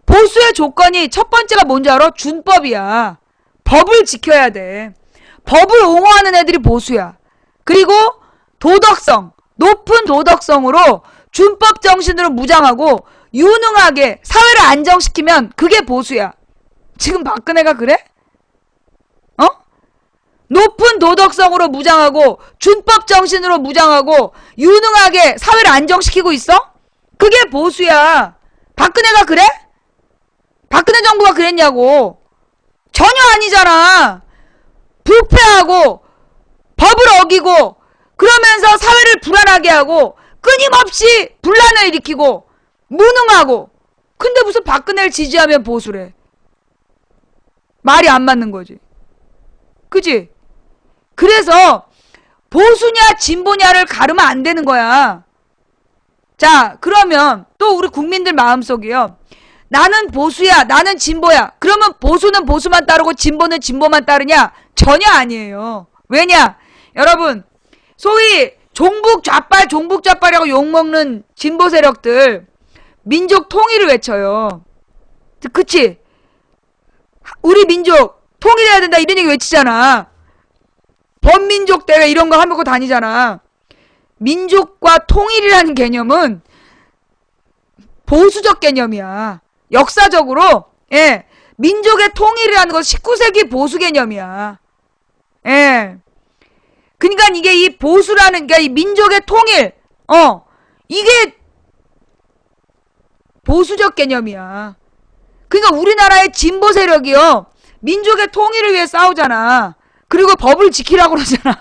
보수의 조건이 첫 번째가 뭔지 알아? 준법이야. 법을 지켜야 돼. 법을 옹호하는 애들이 보수야. 그리고 도덕성, 높은 도덕성으로 준법 정신으로 무장하고 유능하게 사회를 안정시키면 그게 보수야. 지금 박근혜가 그래? 높은 도덕성으로 무장하고 준법 정신으로 무장하고 유능하게 사회를 안정시키고 있어? 그게 보수야. 박근혜가 그래? 박근혜 정부가 그랬냐고. 전혀 아니잖아. 부패하고 법을 어기고 그러면서 사회를 불안하게 하고 끊임없이 분란을 일으키고 무능하고. 근데 무슨 박근혜를 지지하면 보수래. 말이 안 맞는 거지. 그지? 그래서 보수냐 진보냐를 가르면 안 되는 거야. 자, 그러면 또 우리 국민들 마음속이요. 나는 보수야, 나는 진보야. 그러면 보수는 보수만 따르고 진보는 진보만 따르냐? 전혀 아니에요. 왜냐? 여러분, 소위 종북 좌빨이라고 욕먹는 진보 세력들 민족 통일을 외쳐요. 그치? 우리 민족 통일해야 된다 이런 얘기 외치잖아. 범민족 대회 이런 거 하고 다니잖아. 민족과 통일이라는 개념은 보수적 개념이야. 역사적으로 민족의 통일이라는 건 19세기 보수 개념이야. 그러니까 이게 이 보수라는 게 이 민족의 통일 이게 보수적 개념이야. 그러니까 우리나라의 진보 세력이요. 민족의 통일을 위해 싸우잖아. 그리고 법을 지키라고 그러잖아.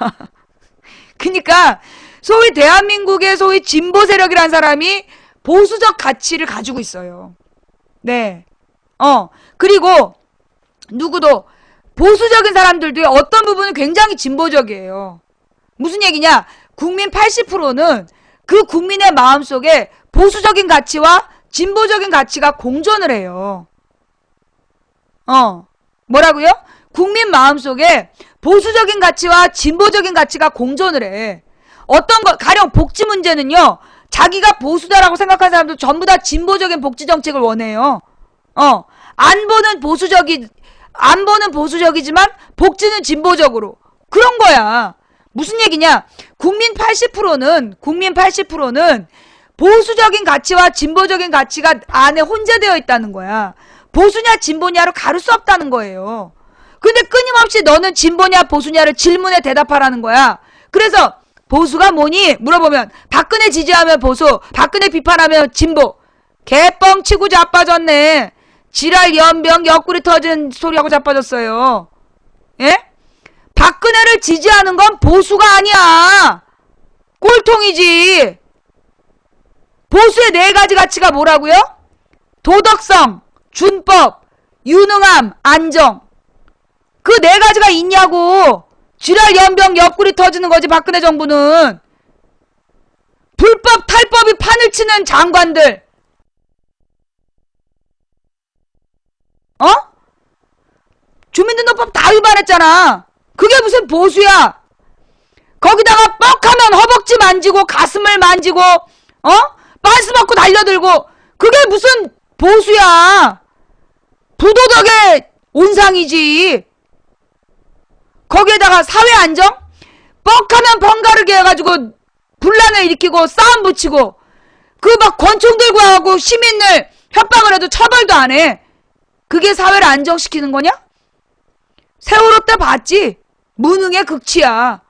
그러니까 소위 대한민국의 소위 진보 세력이라는 사람이 보수적 가치를 가지고 있어요. 네. 그리고 누구도 보수적인 사람들도 어떤 부분은 굉장히 진보적이에요. 무슨 얘기냐? 국민 80%는 그 국민의 마음속에 보수적인 가치와 진보적인 가치가 공존을 해요. 뭐라고요? 국민 마음속에 보수적인 가치와 진보적인 가치가 공존을 해. 어떤 거, 가령 복지 문제는요, 자기가 보수다라고 생각하는 사람들 전부 다 진보적인 복지 정책을 원해요. 안보는 보수적이지만 복지는 진보적으로. 그런 거야. 무슨 얘기냐? 국민 80%는 보수적인 가치와 진보적인 가치가 안에 혼재되어 있다는 거야. 보수냐 진보냐로 가릴 수 없다는 거예요. 근데 끊임없이 너는 진보냐 보수냐를 질문에 대답하라는 거야. 그래서 보수가 뭐니? 물어보면 박근혜 지지하면 보수, 박근혜 비판하면 진보. 개뻥치고 자빠졌네. 지랄 연병 옆구리 터진 소리하고 자빠졌어요. 예? 박근혜를 지지하는 건 보수가 아니야. 꼴통이지. 보수의 네 가지 가치가 뭐라고요? 도덕성, 준법, 유능함, 안정. 그 네 가지가 있냐고. 지랄 연병 옆구리 터지는 거지 박근혜 정부는. 불법 탈법이 판을 치는 장관들. 주민등록법 다 위반했잖아. 그게 무슨 보수야. 거기다가 뻑하면 허벅지 만지고 가슴을 만지고 빤스 벗고 달려들고. 그게 무슨 보수야. 부도덕의 온상이지. 거기에다가 사회 안정? 뻑하면 번가르게 해가지고 분란을 일으키고 싸움 붙이고 그 막 권총 들고 하고 시민을 협박을 해도 처벌도 안 해. 그게 사회를 안정시키는 거냐? 세월호 때 봤지? 무능의 극치야.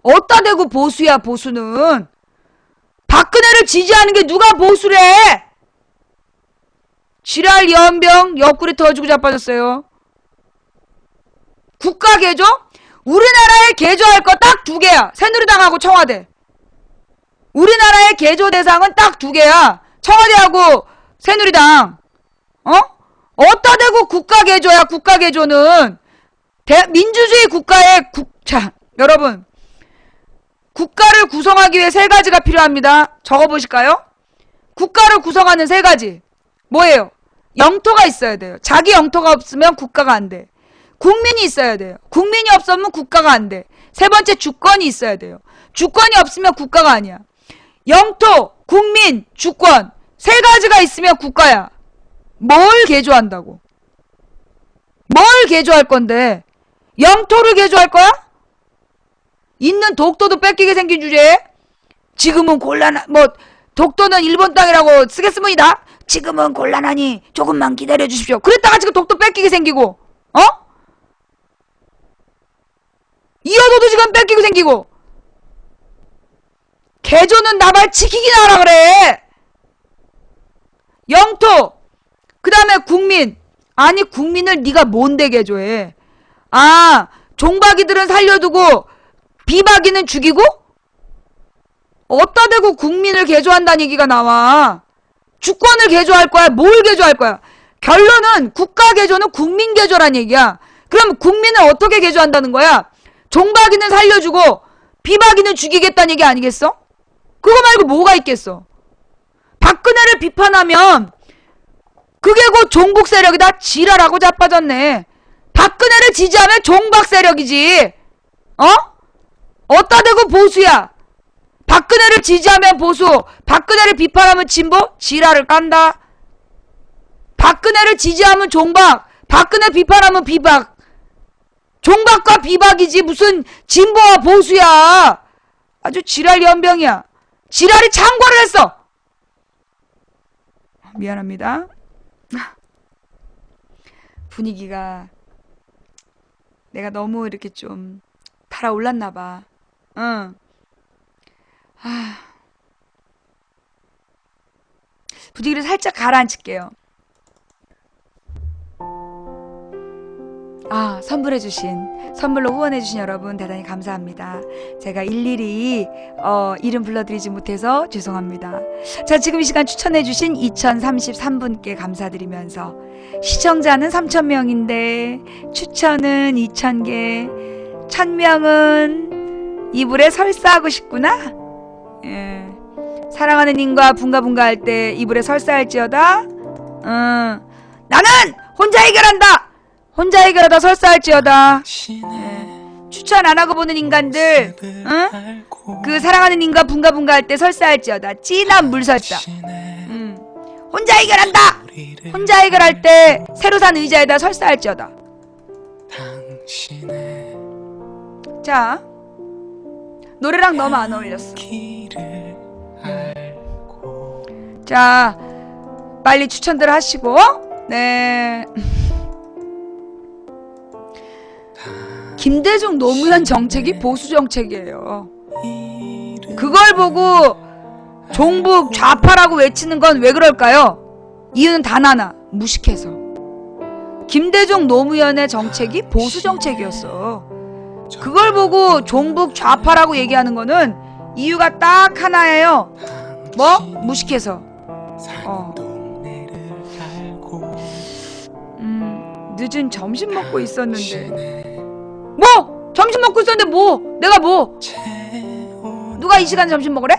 어따 대고 보수야 보수는. 박근혜를 지지하는 게 누가 보수래? 지랄 연병 옆구리 터지고 자빠졌어요. 국가 개조? 우리나라에 개조할 거 딱 두 개야. 새누리당하고 청와대. 우리나라의 개조 대상은 딱 두 개야. 청와대하고 새누리당. 어따 대고 국가 개조야. 국가 개조는 민주주의 국가의 자, 여러분, 국가를 구성하기 위해 세 가지가 필요합니다. 적어보실까요? 국가를 구성하는 세 가지 뭐예요? 영토가 있어야 돼요. 자기 영토가 없으면 국가가 안 돼. 국민이 있어야 돼요. 국민이 없으면 국가가 안 돼. 세 번째, 주권이 있어야 돼요. 주권이 없으면 국가가 아니야. 영토, 국민, 주권 세 가지가 있으면 국가야. 뭘 개조한다고? 뭘 개조할 건데? 영토를 개조할 거야? 있는 독도도 뺏기게 생긴 주제에 지금은 독도는 일본 땅이라고 쓰겠습니다. 지금은 곤란하니 조금만 기다려 주십시오. 그랬다가 지금 독도 뺏기게 생기고 이어도도 지금 뺏기고 생기고. 개조는 나발 지키기나 하라 그래. 영토, 그 다음에 국민. 아니 국민을 네가 뭔데 개조해? 종박이들은 살려두고 비박이는 죽이고? 어따 대고 국민을 개조한다는 얘기가 나와. 주권을 개조할 거야? 뭘 개조할 거야? 결론은 국가 개조는 국민 개조란 얘기야. 그럼 국민을 어떻게 개조한다는 거야? 종박이는 살려주고 비박이는 죽이겠다는 얘기 아니겠어? 그거 말고 뭐가 있겠어? 박근혜를 비판하면 그게 곧 종북 세력이다. 지랄하고 자빠졌네. 박근혜를 지지하면 종박 세력이지. 어따 대고 보수야. 박근혜를 지지하면 보수, 박근혜를 비판하면 진보? 지랄을 깐다. 박근혜를 지지하면 종박, 박근혜 비판하면 비박. 종박과 비박이지 무슨 진보와 보수야. 아주 지랄 연병이야. 지랄이 창궐을 했어. 미안합니다. 분위기가 내가 너무 이렇게 좀 달아올랐나 봐. 분위기를 살짝 가라앉힐게요. 선물로 후원해주신 여러분 대단히 감사합니다. 제가 일일이 이름 불러드리지 못해서 죄송합니다. 자, 지금 이 시간 추천해주신 2033분께 감사드리면서 시청자는 3000명인데 추천은 2000개, 1000명은 이불에 설사하고 싶구나. 예. 사랑하는 님과 붕가붕가 할 때 이불에 설사할지어다. 나는 혼자 해결한다. 혼자 해결하다 설사할지어다. 추천 안 하고 보는 인간들, 그 사랑하는 님과 붕가붕가 할 때 설사할지어다. 진한 물설사. 혼자 해결한다. 혼자 해결할 때 새로 산 의자에다 설사할지어다. 자, 노래랑 너무 안 어울렸어. 자, 빨리 추천들 하시고. 네. 김대중 노무현 정책이 보수 정책이에요. 그걸 보고 종북 좌파라고 외치는 건 왜 그럴까요? 이유는 단 하나, 무식해서. 김대중 노무현의 정책이 보수 정책이었어. 그걸 보고 종북 좌파라고 얘기하는 거는 이유가 딱 하나예요. 뭐? 무식해서. 늦은 점심 먹고 있었는데. 뭐? 점심 먹고 있었는데 뭐? 내가 뭐? 누가 이 시간 점심 먹으래?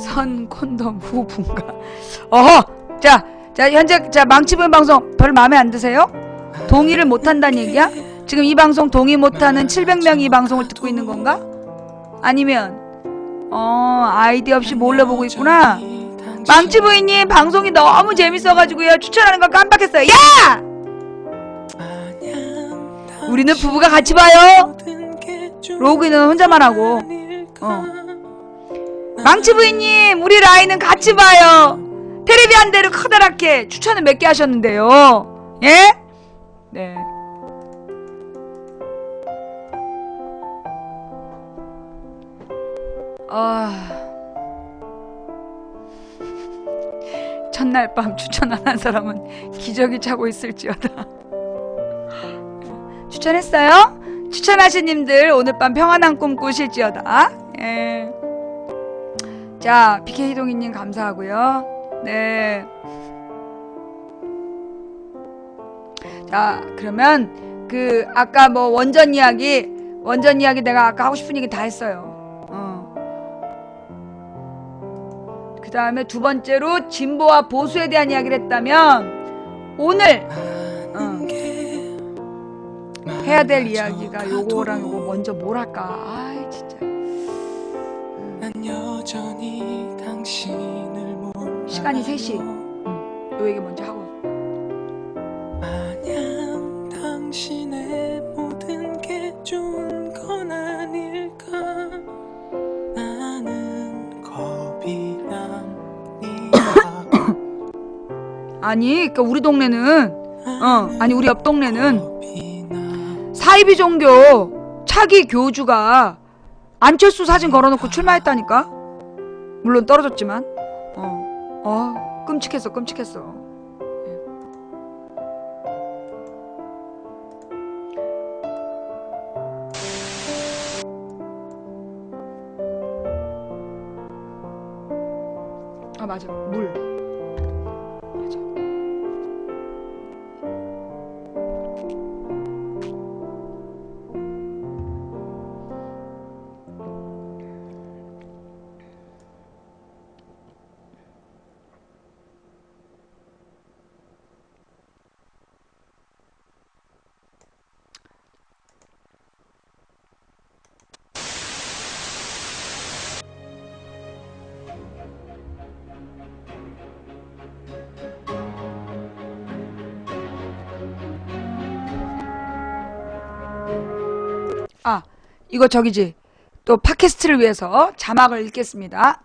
선 콘돔 후분가. 어허! 자, 현재 망치부인 방송 별 마음에 안 드세요? 동의를 못한다는 얘기야? 지금 이 방송 동의 못하는 700명이 이 방송을 듣고 있는 건가? 아니면 아이디 없이 몰래 보고 있구나. 망치부인님 방송이 너무 재밌어가지고요 추천하는 걸 깜빡했어요. 야! 우리는 부부가 같이 봐요. 로그인은 혼자만 하고. 망치부인님 우리 라인은 같이 봐요. 테레비 한 대를 커다랗게 추천을 몇 개 하셨는데요. 예? 네. 첫날 밤 추천 안 한 사람은 기저귀 차고 있을지어다. 추천했어요? 추천하신 님들 오늘 밤 평안한 꿈 꾸실지어다. 예. 자, BK 희동이님 감사하고요. 네. 자, 그러면 그 아까 뭐 원전 이야기 내가 아까 하고 싶은 얘기 다 했어요. 그 다음에 두 번째로 진보와 보수에 대한 이야기를 했다면 오늘 해야 될 이야기가 요거랑 요거 먼저 뭘 할까? 아이 진짜. 시간이 3시. 요 얘기 먼저 하고. 마냥 당신의 모든 게 좋은 건 아닐까. 나는 겁이 납니다. 아니, 그러니까 우리 동네는 아니 우리 옆 동네는 사이비 종교 차기 교주가 안철수 사진 걸어놓고 출마했다니까. 물론 떨어졌지만. 끔찍했어. 아 맞아, 물. 맞아. 아, 이거 저기지. 또 팟캐스트를 위해서 자막을 읽겠습니다.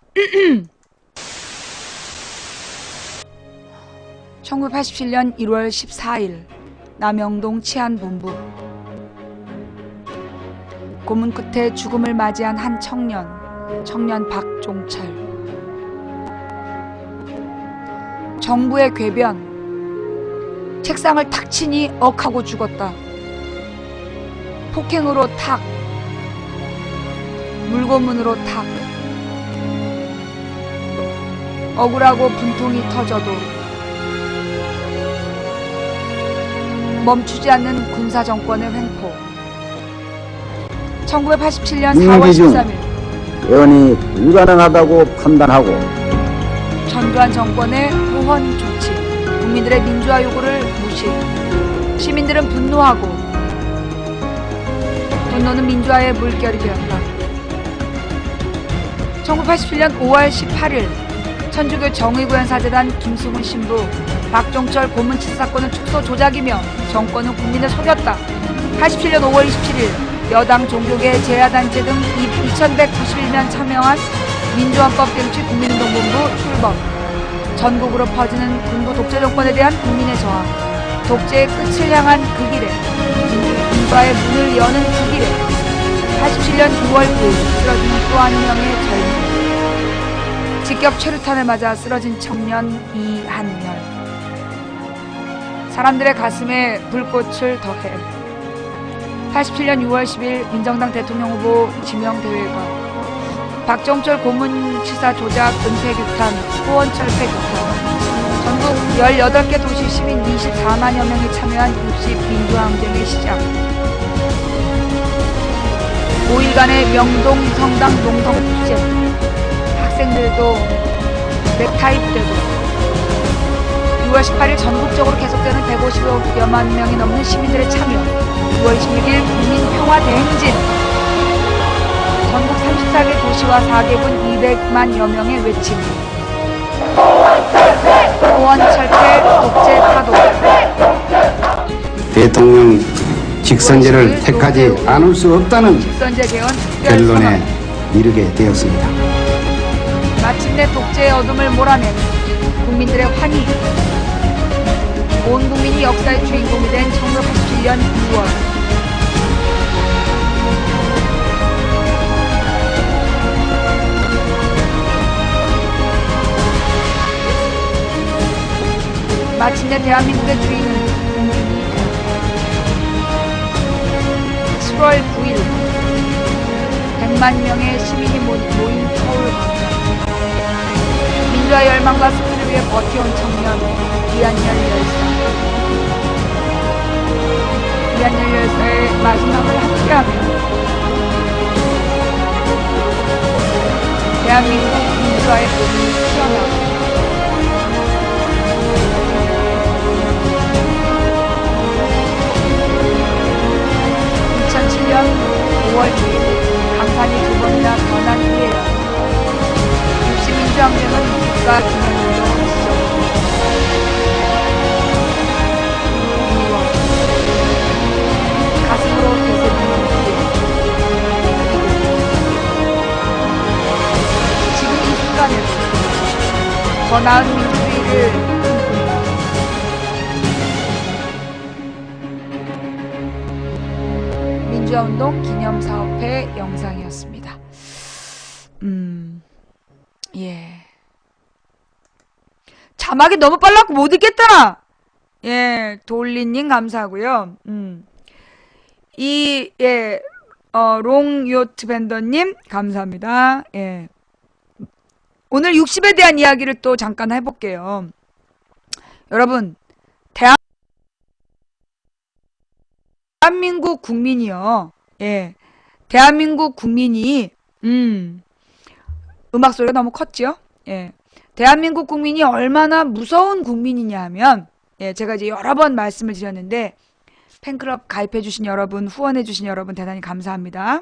1987년 1월 14일 남영동 치안본부. 고문 끝에 죽음을 맞이한 한 청년 박종철. 정부의 궤변. 책상을 탁 치니 억하고 죽었다. 폭행으로 탁, 물고문으로 탁. 억울하고 분통이 터져도 멈추지 않는 군사정권의 횡포. 1987년 4월 13일 의원이 불가능하다고 판단하고 전두환 정권의 호헌 조치, 국민들의 민주화 요구를 무시. 시민들은 분노하고 분노는 민주화의 물결이 되었다. 1987년 5월 18일 천주교 정의구현사재단 김수문 신부 박종철 고문치사 사건은 축소 조작이며 정권은 국민을 속였다. 87년 5월 27일 여당 종교계 재야단체 등 2191명 참여한 민주헌법 쟁취 국민운동본부 출범. 전국으로 퍼지는 군부 독재 정권에 대한 국민의 저항. 독재의 끝을 향한 그 길에 민주화의 문을 여는 그 길에 87년 6월 9일 쓰러진 또 한 명의 젊은. 직격 최루탄을 맞아 쓰러진 청년 이한열. 사람들의 가슴에 불꽃을 더해 87년 6월 10일 민정당 대통령 후보 지명대회가 박정철 고문치사 조작 은폐 규탄 후원 철폐 규탄 전국 18개 도시 시민 24만여 명이 참여한 60민주항쟁의 시작 5일간의 명동 성당 농성 축제 학생들도 넥타이 부대도 6월 18일 전국적으로 계속되는 150여만 명이 넘는 시민들의 참여 6월 26일 국민평화대행진 전국 34개 도시와 4개군 200만여 명의 외침 호원철폐 독재 파도 대통령 직선제를 택하지 않을 수 없다는 직선제 개헌 결론에 이르게 되었습니다. 마침내 독재의 어둠을 몰아낸 국민들의 환희 온 국민이 역사의 주인공이 된 1987년 6월 마침내 대한민국의 주인은 국민이 되었다. 7월 9일 100만 명의 시민이 모인 서울 광장 민주화 열망과 승리를 위해 버텨온 청년 이한열 열사 이한열 열사의 마지막을 함께하며 대한민국 민주화의 꿈이 피어나고 2007년 5월 9일 강산이 두 번이나 변한 후에야 60민주항쟁은 국가 기념으로 시작됩니다. 가슴으로 되새기는 기회 지금 이 순간에도 더 나은 민주주의를 꿈꿉니다. 민주화운동 기념사업회 영상이었습니다. 예. 자막이 너무 빨랐고 못 읽겠더라. 예, 돌리님 감사하고요. 롱요트 밴더님 감사합니다. 예. 오늘 60에 대한 이야기를 또 잠깐 해볼게요. 여러분, 대한민국 국민이요. 예. 대한민국 국민이, 음악 소리가 너무 컸지요? 예. 대한민국 국민이 얼마나 무서운 국민이냐 하면, 예, 제가 이제 여러 번 말씀을 드렸는데, 팬클럽 가입해주신 여러분, 후원해주신 여러분, 대단히 감사합니다.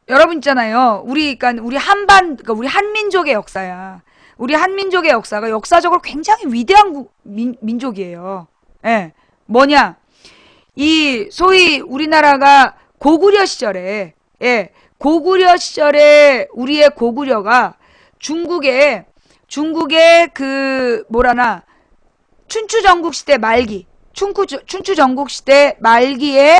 여러분 있잖아요. 그러니까 우리 한민족의 역사야. 우리 한민족의 역사가 역사적으로 굉장히 위대한 민족이에요. 예. 뭐냐? 이 소위 우리나라가 고구려 시절에, 예, 고구려 시절에 우리의 고구려가 중국의 춘추 전국 시대 말기, 춘추 전국 시대 말기에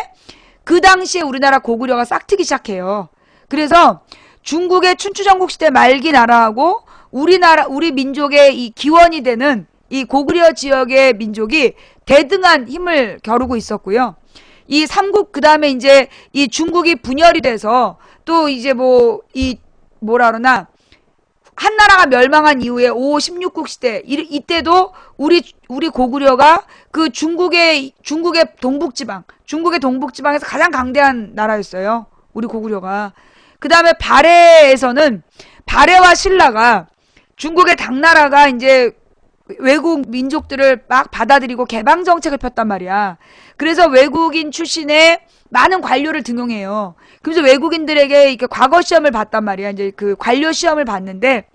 그 당시에 우리나라 고구려가 싹트기 시작해요. 그래서 중국의 춘추 전국 시대 말기 나라하고 우리 민족의 이 기원이 되는 이 고구려 지역의 민족이 대등한 힘을 겨루고 있었고요. 이 삼국 그다음에 이제 이 중국이 분열이 돼서 또 이제 한나라가 멸망한 이후에 5, 16국 시대 이때도 우리 고구려가 그 중국의 동북지방에서 가장 강대한 나라였어요. 우리 고구려가. 그다음에 발해와 신라가 중국의 당나라가 이제 외국 민족들을 막 받아들이고 개방 정책을 폈단 말이야. 그래서 외국인 출신의 많은 관료를 등용해요. 그래서 외국인들에게 이렇게 과거 시험을 봤단 말이야. 이제 그 관료 시험을 봤는데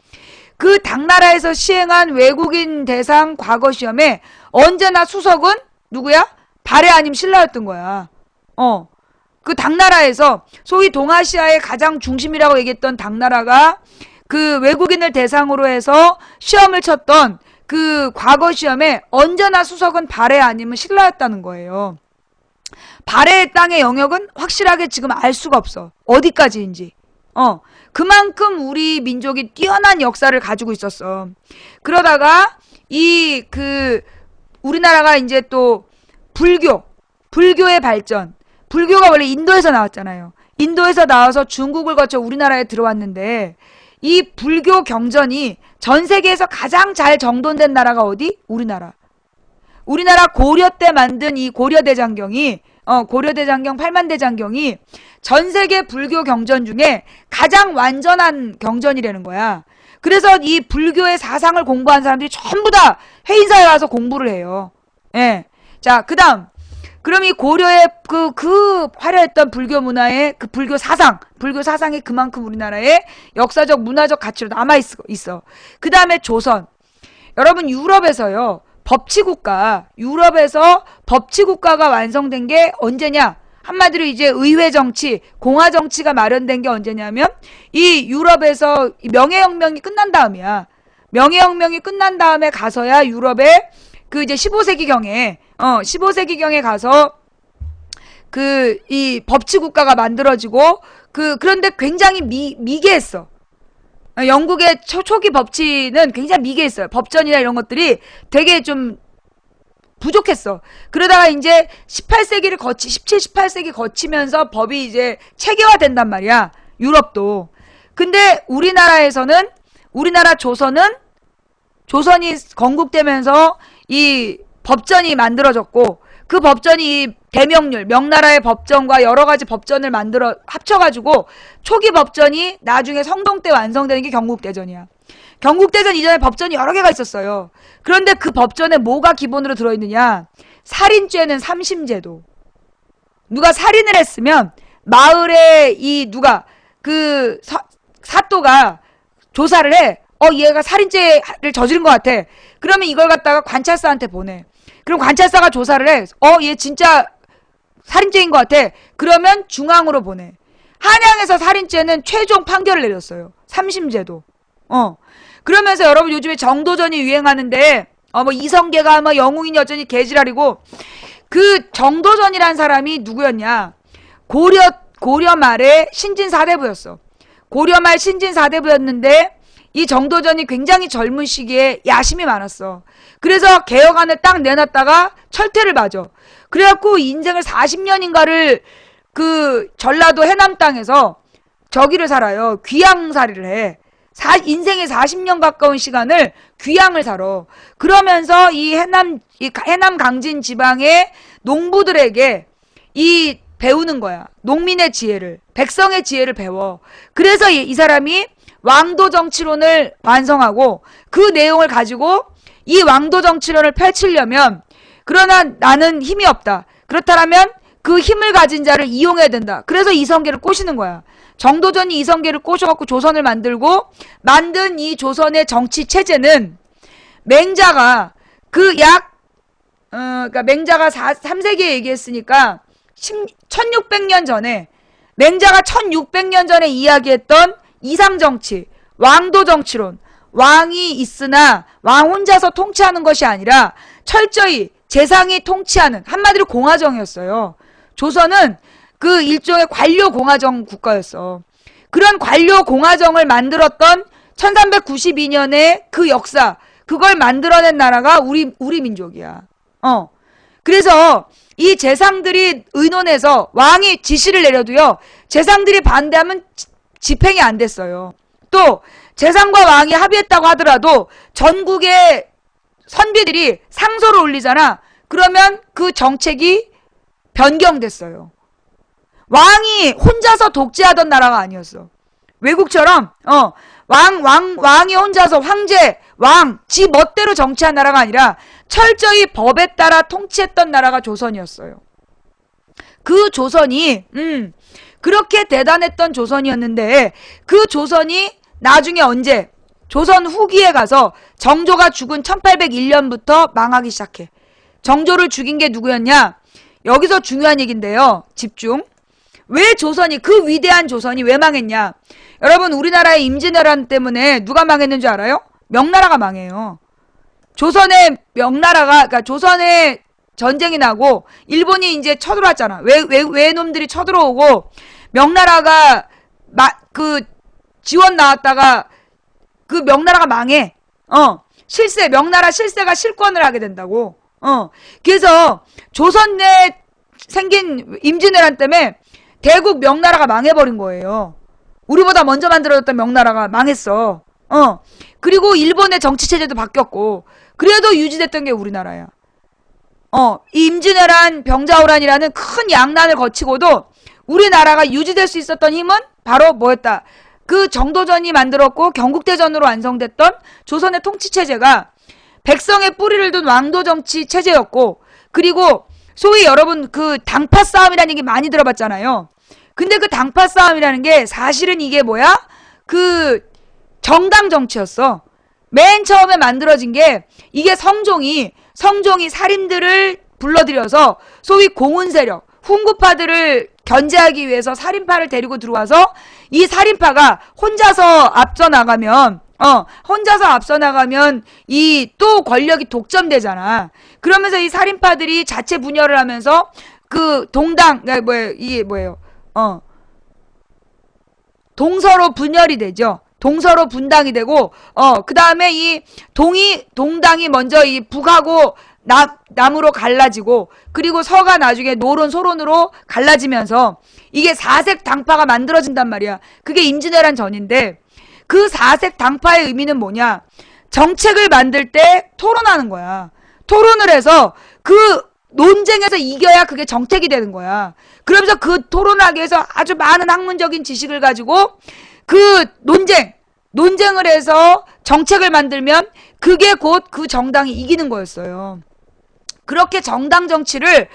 그 당나라에서 시행한 외국인 대상 과거 시험에 언제나 수석은 누구야? 발해 아님 신라였던 거야. 그 당나라에서 소위 동아시아의 가장 중심이라고 얘기했던 당나라가 그 외국인을 대상으로 해서 시험을 쳤던 그 과거 시험에 언제나 수석은 발해 아니면 신라였다는 거예요. 발해의 땅의 영역은 확실하게 지금 알 수가 없어. 어디까지인지. 그만큼 우리 민족이 뛰어난 역사를 가지고 있었어. 그러다가 우리나라가 이제 또 불교의 발전. 불교가 원래 인도에서 나왔잖아요. 인도에서 나와서 중국을 거쳐 우리나라에 들어왔는데 이 불교 경전이 전 세계에서 가장 잘 정돈된 나라가 어디? 우리나라. 우리나라 고려 때 만든 이 고려대장경이 고려대장경 8만대장경이 전 세계 불교 경전 중에 가장 완전한 경전이라는 거야. 그래서 이 불교의 사상을 공부한 사람들이 전부 다 해인사에 와서 공부를 해요. 예. 자, 그럼 이 고려의 그 화려했던 불교 문화의 그 불교 사상이 그만큼 우리나라의 역사적, 문화적 가치로 남아있어. 그 다음에 조선. 여러분, 유럽에서 법치국가가 완성된 게 언제냐? 한마디로 이제 의회 정치, 공화 정치가 마련된 게 언제냐면 이 유럽에서 명예혁명이 끝난 다음이야. 명예혁명이 끝난 다음에 가서야 유럽에 그 이제 15세기경에 가서 이 법치국가가 만들어지고 그런데 굉장히 미개했어. 영국의 초기 법치는 굉장히 미개했어요. 법전이나 이런 것들이 되게 좀 부족했어. 그러다가 이제 17, 18세기 거치면서 법이 이제 체계화된단 말이야. 유럽도. 근데 우리나라 조선이 건국되면서 이 법전이 만들어졌고 그 법전이 이 대명률, 명나라의 법전과 여러 가지 법전을 만들어 합쳐가지고 초기 법전이 나중에 성동 때 완성되는 게 경국대전이야. 경국대전 이전에 법전이 여러 개가 있었어요. 그런데 그 법전에 뭐가 기본으로 들어있느냐? 살인죄는 삼심제도. 누가 살인을 했으면 마을에 사또가 조사를 해. 얘가 살인죄를 저지른 것 같아. 그러면 이걸 갖다가 관찰사한테 보내. 그럼 관찰사가 조사를 해. 얘 진짜 살인죄인 것 같아. 그러면 중앙으로 보내. 한양에서 살인죄는 최종 판결을 내렸어요. 삼심제도. 그러면서 여러분 요즘에 정도전이 유행하는데 이성계가 영웅이니 어쩌니 개지랄이고 그 정도전이란 사람이 누구였냐? 고려 말에 신진 4대부였어. 고려 말 신진 4대부였는데 이 정도전이 굉장히 젊은 시기에 야심이 많았어. 그래서 개혁안을 딱 내놨다가 철퇴를 맞아. 그래갖고 인생을 40년인가를 그 전라도 해남 땅에서 저기를 살아요. 귀양살이를 해. 인생의 40년 가까운 시간을 귀양을 살아. 그러면서 이 해남 강진 지방의 농부들에게 배우는 거야. 농민의 지혜를, 백성의 지혜를 배워. 그래서 이 사람이 왕도 정치론을 완성하고 그 내용을 가지고 이 왕도 정치론을 펼치려면 그러나 나는 힘이 없다. 그렇다면 그 힘을 가진 자를 이용해야 된다. 그래서 이성계를 꼬시는 거야. 정도전이 이성계를 꼬셔갖고 조선을 만든 이 조선의 정치 체제는 맹자가 그러니까 맹자가 3세기에 얘기했으니까 1600년 전에 맹자가 1600년 전에 이야기했던 이상정치, 왕도정치론, 왕이 있으나 왕 혼자서 통치하는 것이 아니라 철저히 재상이 통치하는 한마디로 공화정이었어요. 조선은 그 일종의 관료공화정 국가였어. 그런 관료공화정을 만들었던 1392년의 그 역사, 그걸 만들어낸 나라가 우리 민족이야. 그래서 이 재상들이 의논해서 왕이 지시를 내려도요, 재상들이 반대하면 집행이 안 됐어요. 또 재상과 왕이 합의했다고 하더라도 전국의 선비들이 상소를 올리잖아. 그러면 그 정책이 변경됐어요. 왕이 혼자서 독재하던 나라가 아니었어. 외국처럼 왕이 혼자서 황제, 왕, 지 멋대로 정치한 나라가 아니라 철저히 법에 따라 통치했던 나라가 조선이었어요. 그 조선이 그렇게 대단했던 조선이었는데 그 조선이 나중에 언제 조선 후기에 가서 정조가 죽은 1801년부터 망하기 시작해. 정조를 죽인 게 누구였냐? 여기서 중요한 얘기인데요. 집중. 왜 조선이, 그 위대한 조선이 왜 망했냐? 여러분, 우리나라의 임진왜란 때문에 누가 망했는 줄 알아요? 명나라가 망해요. 조선의 명나라가, 그러니까 조선의 전쟁이 나고 일본이 이제 쳐들어왔잖아. 왜 놈들이 쳐들어오고 명나라가 지원 나왔다가 그 명나라가 망해. 명나라 실세가 실권을 하게 된다고. 그래서 조선 내 생긴 임진왜란 때문에 대국 명나라가 망해버린 거예요. 우리보다 먼저 만들어졌던 명나라가 망했어. 그리고 일본의 정치체제도 바뀌었고, 그래도 유지됐던 게 우리나라야. 이 임진왜란, 병자호란이라는 큰 양난을 거치고도 우리나라가 유지될 수 있었던 힘은 바로 뭐였다? 그 정도전이 만들었고 경국대전으로 완성됐던 조선의 통치체제가 백성의 뿌리를 둔 왕도정치 체제였고, 그리고 소위 여러분 그 당파 싸움이라는 얘기 많이 들어봤잖아요. 근데 그 당파 싸움이라는 게 사실은 이게 뭐야? 그 정당 정치였어. 맨 처음에 만들어진 게 이게 성종이 살인들을 불러들여서 소위 공훈 세력, 훈구파들을 견제하기 위해서 살인파를 데리고 들어와서 이 살인파가 혼자서 앞서 나가면 이 또 권력이 독점되잖아. 그러면서 이 살인파들이 자체 분열을 하면서 그 동서로 분열이 되죠. 동서로 분당이 되고, 그 다음에 이 동당이 먼저 이 북하고 남으로 갈라지고, 그리고 서가 나중에 노론, 소론으로 갈라지면서 이게 사색 당파가 만들어진단 말이야. 그게 임진왜란 전인데, 그 사색 당파의 의미는 뭐냐? 정책을 만들 때 토론하는 거야. 토론을 해서 그 논쟁에서 이겨야 그게 정책이 되는 거야. 그러면서 그 토론하기 위해서 아주 많은 학문적인 지식을 가지고 그 논쟁을 해서 정책을 만들면 그게 곧 그 정당이 이기는 거였어요. 그렇게 정당 정치를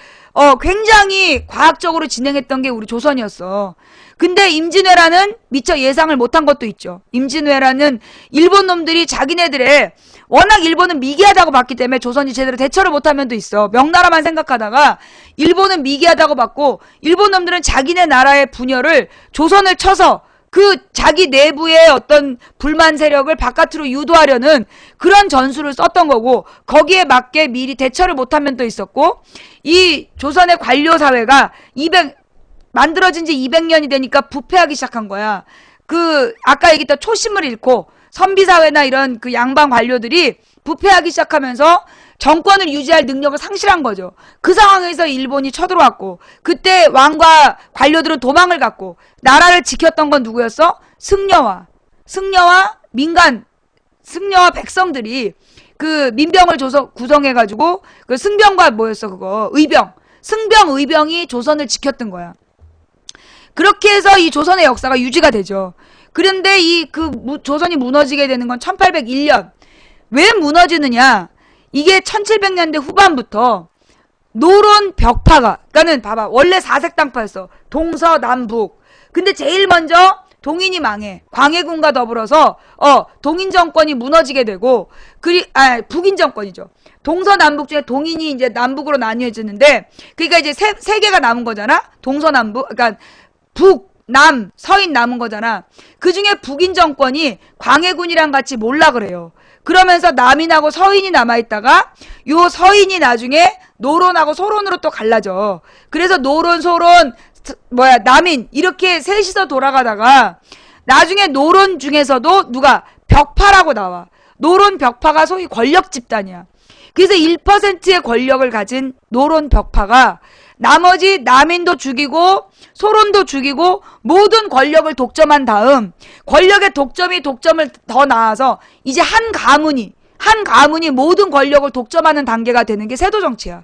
굉장히 과학적으로 진행했던 게 우리 조선이었어. 근데 임진왜란은 미처 예상을 못한 것도 있죠. 임진왜란은 일본 놈들이 자기네들의 워낙 일본은 미개하다고 봤기 때문에 조선이 제대로 대처를 못한 면도 있어. 명나라만 생각하다가 일본은 미개하다고 봤고, 일본 놈들은 자기네 나라의 분열을 조선을 쳐서 그 자기 내부의 어떤 불만 세력을 바깥으로 유도하려는 그런 전술을 썼던 거고, 거기에 맞게 미리 대처를 못한 면도 있었고, 이 조선의 관료 사회가 만들어진 지 200년이 되니까 부패하기 시작한 거야. 아까 얘기했던 초심을 잃고 선비사회나 이런 그 양반 관료들이 부패하기 시작하면서 정권을 유지할 능력을 상실한 거죠. 그 상황에서 일본이 쳐들어왔고, 그때 왕과 관료들은 도망을 갔고, 나라를 지켰던 건 누구였어? 승려와 백성들이 그 민병을 구성해가지고, 그 승병과 뭐였어, 그거? 의병이 조선을 지켰던 거야. 그렇게 해서 이 조선의 역사가 유지가 되죠. 그런데 조선이 무너지게 되는 건 1801년. 왜 무너지느냐? 이게 1700년대 후반부터 노론 벽파가, 그러니까는 봐봐, 원래 사색당파였어. 동서남북. 근데 제일 먼저 동인이 망해. 광해군과 더불어서 동인 정권이 무너지게 되고, 북인 정권이죠. 동서남북 중에 동인이 이제 남북으로 나뉘어지는데, 그러니까 이제 세 개가 남은 거잖아. 동서남북, 그러니까 북, 남, 서인 남은 거잖아. 그 중에 북인 정권이 광해군이랑 같이 몰락을 해요. 그러면서 남인하고 서인이 남아있다가 요 서인이 나중에 노론하고 소론으로 또 갈라져. 그래서 노론, 소론, 남인 이렇게 셋이서 돌아가다가 나중에 노론 중에서도 누가 벽파라고 나와. 노론 벽파가 소위 권력 집단이야. 그래서 1%의 권력을 가진 노론 벽파가 나머지 남인도 죽이고 소론도 죽이고 모든 권력을 독점한 다음, 권력의 독점을 더 나아서 이제 한 가문이 모든 권력을 독점하는 단계가 되는 게 세도 정치야.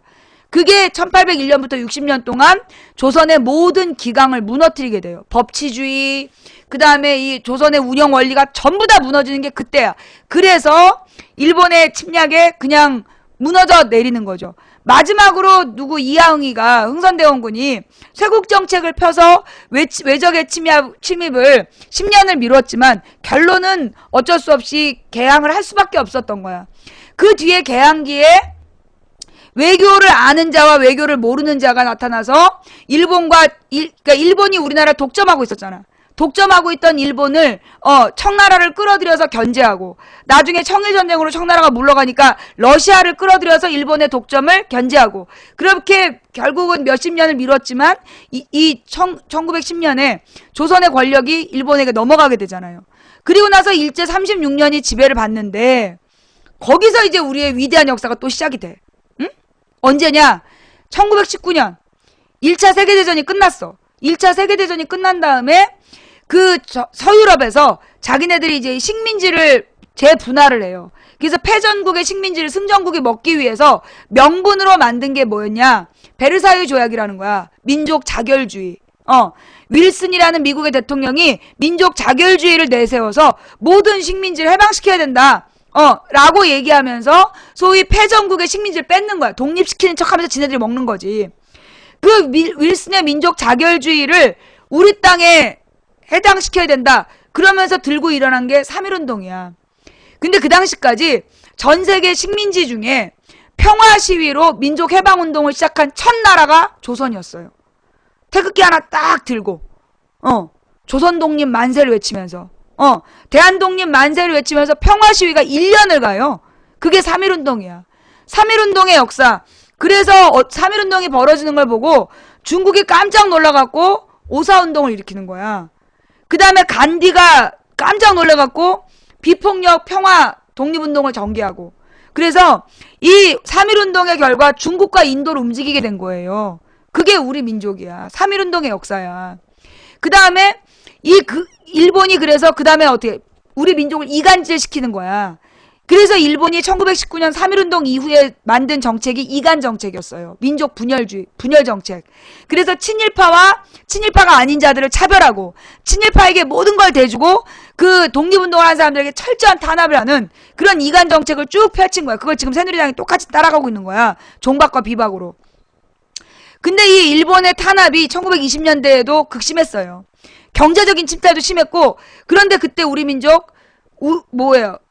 그게 1801년부터 60년 동안 조선의 모든 기강을 무너뜨리게 돼요. 법치주의, 그 다음에 이 조선의 운영 원리가 전부 다 무너지는 게 그때야. 그래서 일본의 침략에 그냥 무너져 내리는 거죠. 마지막으로 이하응이가, 흥선대원군이 쇄국 정책을 펴서 외적의 침입을 10년을 미뤘지만 결론은 어쩔 수 없이 개항을 할 수밖에 없었던 거야. 그 뒤에 개항기에 외교를 아는 자와 외교를 모르는 자가 나타나서 그러니까 일본이 우리나라를 독점하고 있었잖아. 독점하고 있던 일본을 청나라를 끌어들여서 견제하고, 나중에 청일전쟁으로 청나라가 물러가니까 러시아를 끌어들여서 일본의 독점을 견제하고, 그렇게 결국은 몇십 년을 미뤘지만 1910년에 조선의 권력이 일본에게 넘어가게 되잖아요. 그리고 나서 일제 36년이 지배를 받는데, 거기서 이제 우리의 위대한 역사가 또 시작이 돼. 응? 언제냐? 1919년 1차 세계대전이 끝났어. 1차 세계대전이 끝난 다음에 서유럽에서 자기네들이 이제 식민지를 재분할을 해요. 그래서 패전국의 식민지를 승전국이 먹기 위해서 명분으로 만든 게 뭐였냐? 베르사유 조약이라는 거야. 민족 자결주의. 윌슨이라는 미국의 대통령이 민족 자결주의를 내세워서 모든 식민지를 해방시켜야 된다. 라고 얘기하면서 소위 패전국의 식민지를 뺏는 거야. 독립시키는 척 하면서 지네들이 먹는 거지. 그 윌슨의 민족 자결주의를 우리 땅에 해당시켜야 된다. 그러면서 들고 일어난 게 3.1운동이야. 근데 그 당시까지 전 세계 식민지 중에 평화 시위로 민족 해방운동을 시작한 첫 나라가 조선이었어요. 태극기 하나 딱 들고, 조선 독립 만세를 외치면서, 대한 독립 만세를 외치면서 평화 시위가 1년을 가요. 그게 3.1운동이야. 3.1운동의 역사. 그래서 3.1운동이 벌어지는 걸 보고 중국이 깜짝 놀라갖고 오사운동을 일으키는 거야. 그 다음에 간디가 깜짝 놀라갖고 비폭력 평화 독립운동을 전개하고, 그래서 이 3.1운동의 결과 중국과 인도를 움직이게 된 거예요. 그게 우리 민족이야. 3.1운동의 역사야. 그 다음에 일본이 그래서 그 다음에 어떻게 우리 민족을 이간질 시키는 거야. 그래서 일본이 1919년 3.1운동 이후에 만든 정책이 이간 정책이었어요. 민족 분열 정책. 그래서 친일파가 아닌 자들을 차별하고, 친일파에게 모든 걸 대주고, 그 독립운동을 하는 사람들에게 철저한 탄압을 하는 그런 이간 정책을 쭉 펼친 거야. 그걸 지금 새누리당이 똑같이 따라가고 있는 거야. 종박과 비박으로. 근데 이 일본의 탄압이 1920년대에도 극심했어요. 경제적인 침탈도 심했고, 그런데 그때 우리 민족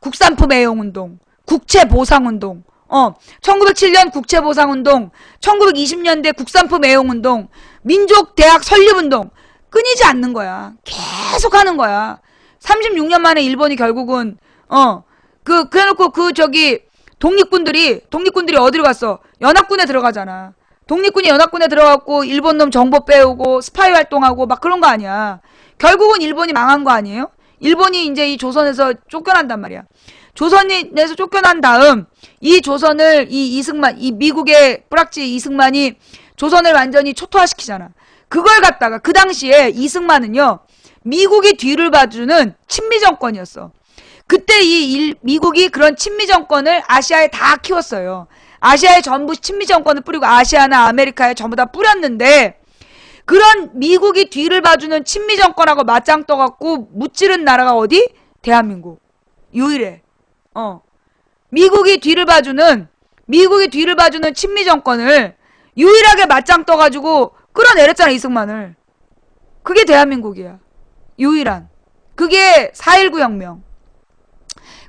국산품 애용운동, 국채보상운동, 1907년 국채보상운동, 1920년대 국산품 애용운동, 민족대학 설립운동, 끊이지 않는 거야. 계속 하는 거야. 36년 만에 일본이 결국은, 그래놓고 독립군들이 어디로 갔어? 연합군에 들어가잖아. 독립군이 연합군에 들어갔고, 일본 놈 정보 빼오고, 스파이 활동하고, 막 그런 거 아니야. 결국은 일본이 망한 거 아니에요? 일본이 이제 이 조선에서 쫓겨난단 말이야. 조선에서 쫓겨난 다음 이 조선을 이 미국의 뿌락지 이승만이 조선을 완전히 초토화시키잖아. 그걸 갖다가 그 당시에 이승만은요, 미국이 뒤를 봐주는 친미 정권이었어. 그때 미국이 그런 친미 정권을 아시아에 다 키웠어요. 아시아에 전부 친미 정권을 뿌리고 아시아나 아메리카에 전부 다 뿌렸는데, 그런 미국이 뒤를 봐주는 친미 정권하고 맞짱 떠갖고 무찌른 나라가 어디? 대한민국. 유일해. 미국이 뒤를 봐주는 친미 정권을 유일하게 맞짱 떠가지고 끌어내렸잖아, 이승만을. 그게 대한민국이야. 유일한. 그게 4.19 혁명.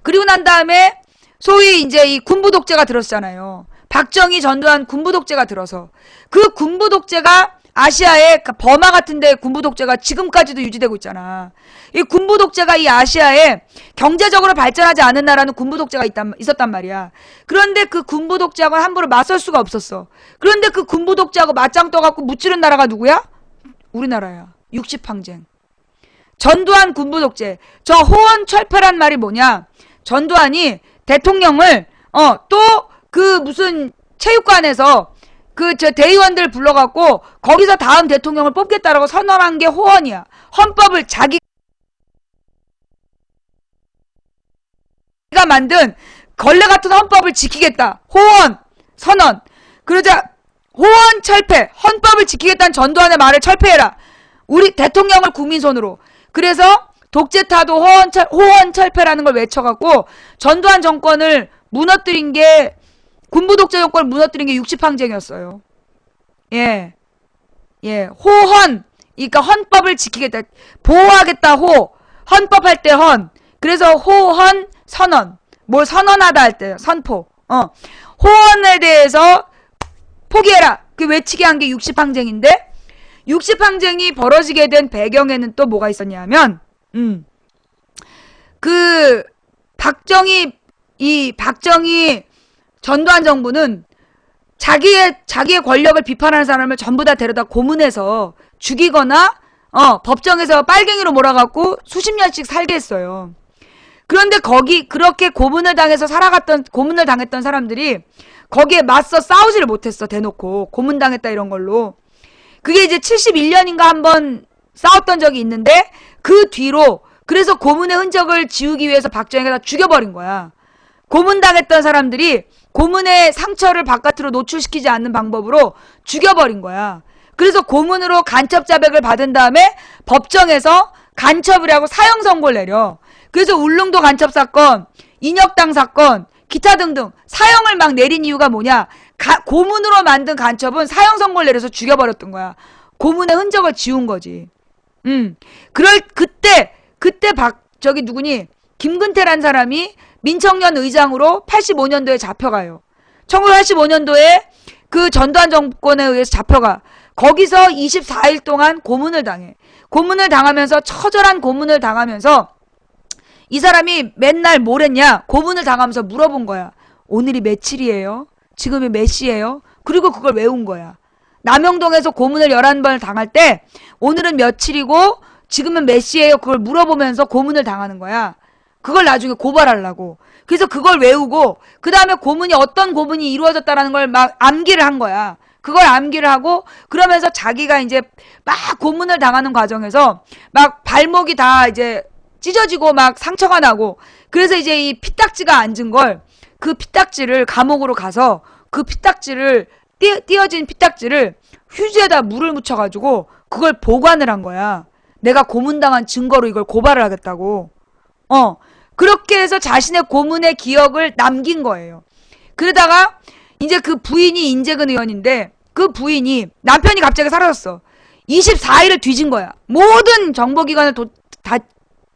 그리고 난 다음에 소위 이제 이 군부 독재가 들었잖아요. 박정희 전두환 군부 독재가 들어서 그 군부 독재가 아시아의 버마 같은 데 군부 독재가 지금까지도 유지되고 있잖아. 이 군부 독재가 이 아시아에 경제적으로 발전하지 않은 나라는 군부 독재가 있었단 말이야. 그런데 그 군부 독재하고 함부로 맞설 수가 없었어. 그런데 그 군부 독재하고 맞짱 떠갖고 무찌른 나라가 누구야? 우리나라야. 60항쟁. 전두환 군부 독재. 저 호언철폐란 말이 뭐냐? 전두환이 대통령을 또 그 무슨 체육관에서 대의원들 불러갖고 거기서 다음 대통령을 뽑겠다라고 선언한 게 호언이야. 헌법을 자기가 만든 걸레 같은 헌법을 지키겠다. 호언, 선언. 그러자 호언 철폐, 헌법을 지키겠다는 전두환의 말을 철폐해라. 우리 대통령을 국민 손으로. 그래서 독재타도 호언 철폐라는 걸 외쳐갖고 전두환 정권을 무너뜨린 게, 군부 독재 정권을 무너뜨린 게 60항쟁이었어요. 예. 호헌. 그러니까 헌법을 지키겠다. 보호하겠다, 헌법 할 때 헌. 그래서 호헌, 선언. 뭘 선언하다 할 때, 선포. 호헌에 대해서 포기해라. 그 외치게 한 게 60항쟁인데, 육시항쟁이 벌어지게 된 배경에는 또 뭐가 있었냐면, 그 박정희 전두환 정부는 자기의 권력을 비판하는 사람을 전부 다 데려다 고문해서 죽이거나 법정에서 빨갱이로 몰아갖고 수십 년씩 살게 했어요. 그런데 그렇게 고문을 당했던 사람들이 거기에 맞서 싸우지를 못했어. 대놓고 고문당했다 이런 걸로. 그게 이제 71년인가 한번 싸웠던 적이 있는데, 그 뒤로 그래서 고문의 흔적을 지우기 위해서 박정희가 다 죽여버린 거야. 고문당했던 사람들이 고문의 상처를 바깥으로 노출시키지 않는 방법으로 죽여버린 거야. 그래서 고문으로 간첩 자백을 받은 다음에 법정에서 간첩을 하고 사형 선고를 내려. 그래서 울릉도 간첩 사건, 인혁당 사건, 기타 등등 사형을 막 내린 이유가 뭐냐? 고문으로 만든 간첩은 사형 선고를 내려서 죽여버렸던 거야. 고문의 흔적을 지운 거지. 그때 김근태란 사람이 민청년 의장으로 85년도에 잡혀가요. 1985년도에 그 전두환 정권에 의해서 잡혀가. 거기서 24일 동안 고문을 당해. 고문을 당하면서, 처절한 고문을 당하면서 이 사람이 맨날 뭘 했냐? 고문을 당하면서 물어본 거야. 오늘이 며칠이에요? 지금이 몇 시예요? 그리고 그걸 외운 거야. 남영동에서 고문을 11번을 당할 때 오늘은 며칠이고 지금은 몇 시예요? 그걸 물어보면서 고문을 당하는 거야. 그걸 나중에 고발하려고. 그래서 그걸 외우고 그 다음에 어떤 고문이 이루어졌다라는 걸 막 암기를 한 거야. 그걸 암기를 하고, 그러면서 자기가 이제 막 고문을 당하는 과정에서 막 발목이 다 이제 찢어지고 막 상처가 나고, 그래서 이제 이 피딱지가 앉은 걸, 그 피딱지를 감옥으로 가서 그 피딱지를 띄어진 피딱지를 휴지에다 물을 묻혀가지고 그걸 보관을 한 거야. 내가 고문당한 증거로 이걸 고발을 하겠다고. 그렇게 해서 자신의 고문의 기억을 남긴 거예요. 그러다가 이제 그 부인이 인재근 의원인데, 그 부인이, 남편이 갑자기 사라졌어. 24일을 뒤진 거야. 모든 정보기관을 다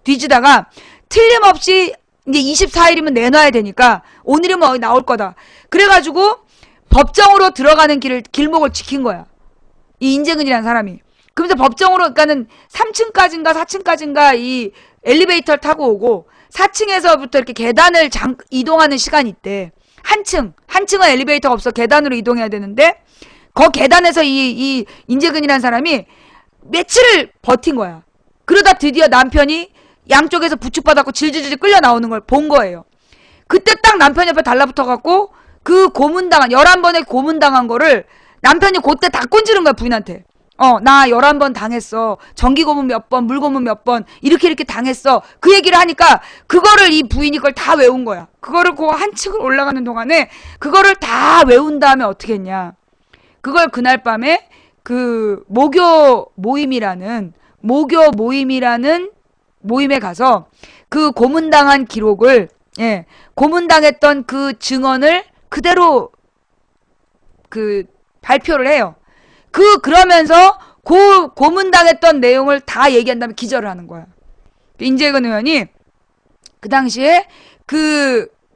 뒤지다가 틀림없이 이제 24일이면 내놔야 되니까 오늘이면 어디 나올 거다. 그래가지고 법정으로 들어가는 길목을 지킨 거야. 이 인재근이라는 사람이. 그러면서 법정으로, 그러니까는 3층까지인가 4층까지인가 이 엘리베이터를 타고 오고, 4층에서부터 이렇게 계단을 이동하는 시간이 있대. 한층은 엘리베이터가 없어. 계단으로 이동해야 되는데, 그 계단에서 이 인재근이라는 사람이 며칠을 버틴 거야. 그러다 드디어 남편이 양쪽에서 부축받았고 질질질 끌려 나오는 걸 본 거예요. 그때 딱 남편 옆에 달라붙어갖고 그 11번에 고문당한 거를 남편이 그때 다 꼰지른 거야, 부인한테. 나 11번 당했어. 전기고문 몇 번, 물고문 몇 번, 이렇게 당했어. 그 얘기를 하니까 그거를 이 부인이 그걸 다 외운 거야. 그거를 그 한층을 올라가는 동안에 그거를 다 외운 다음에 어떻게 했냐. 그걸 그날 밤에 그 모교 모임이라는 모임에 가서 그 고문당한 기록을, 고문당했던 그 증언을 그대로 그 발표를 해요. 그러면서 고문당했던 내용을 다 얘기한 다음에 기절을 하는 거야. 인재근 의원이 그 당시에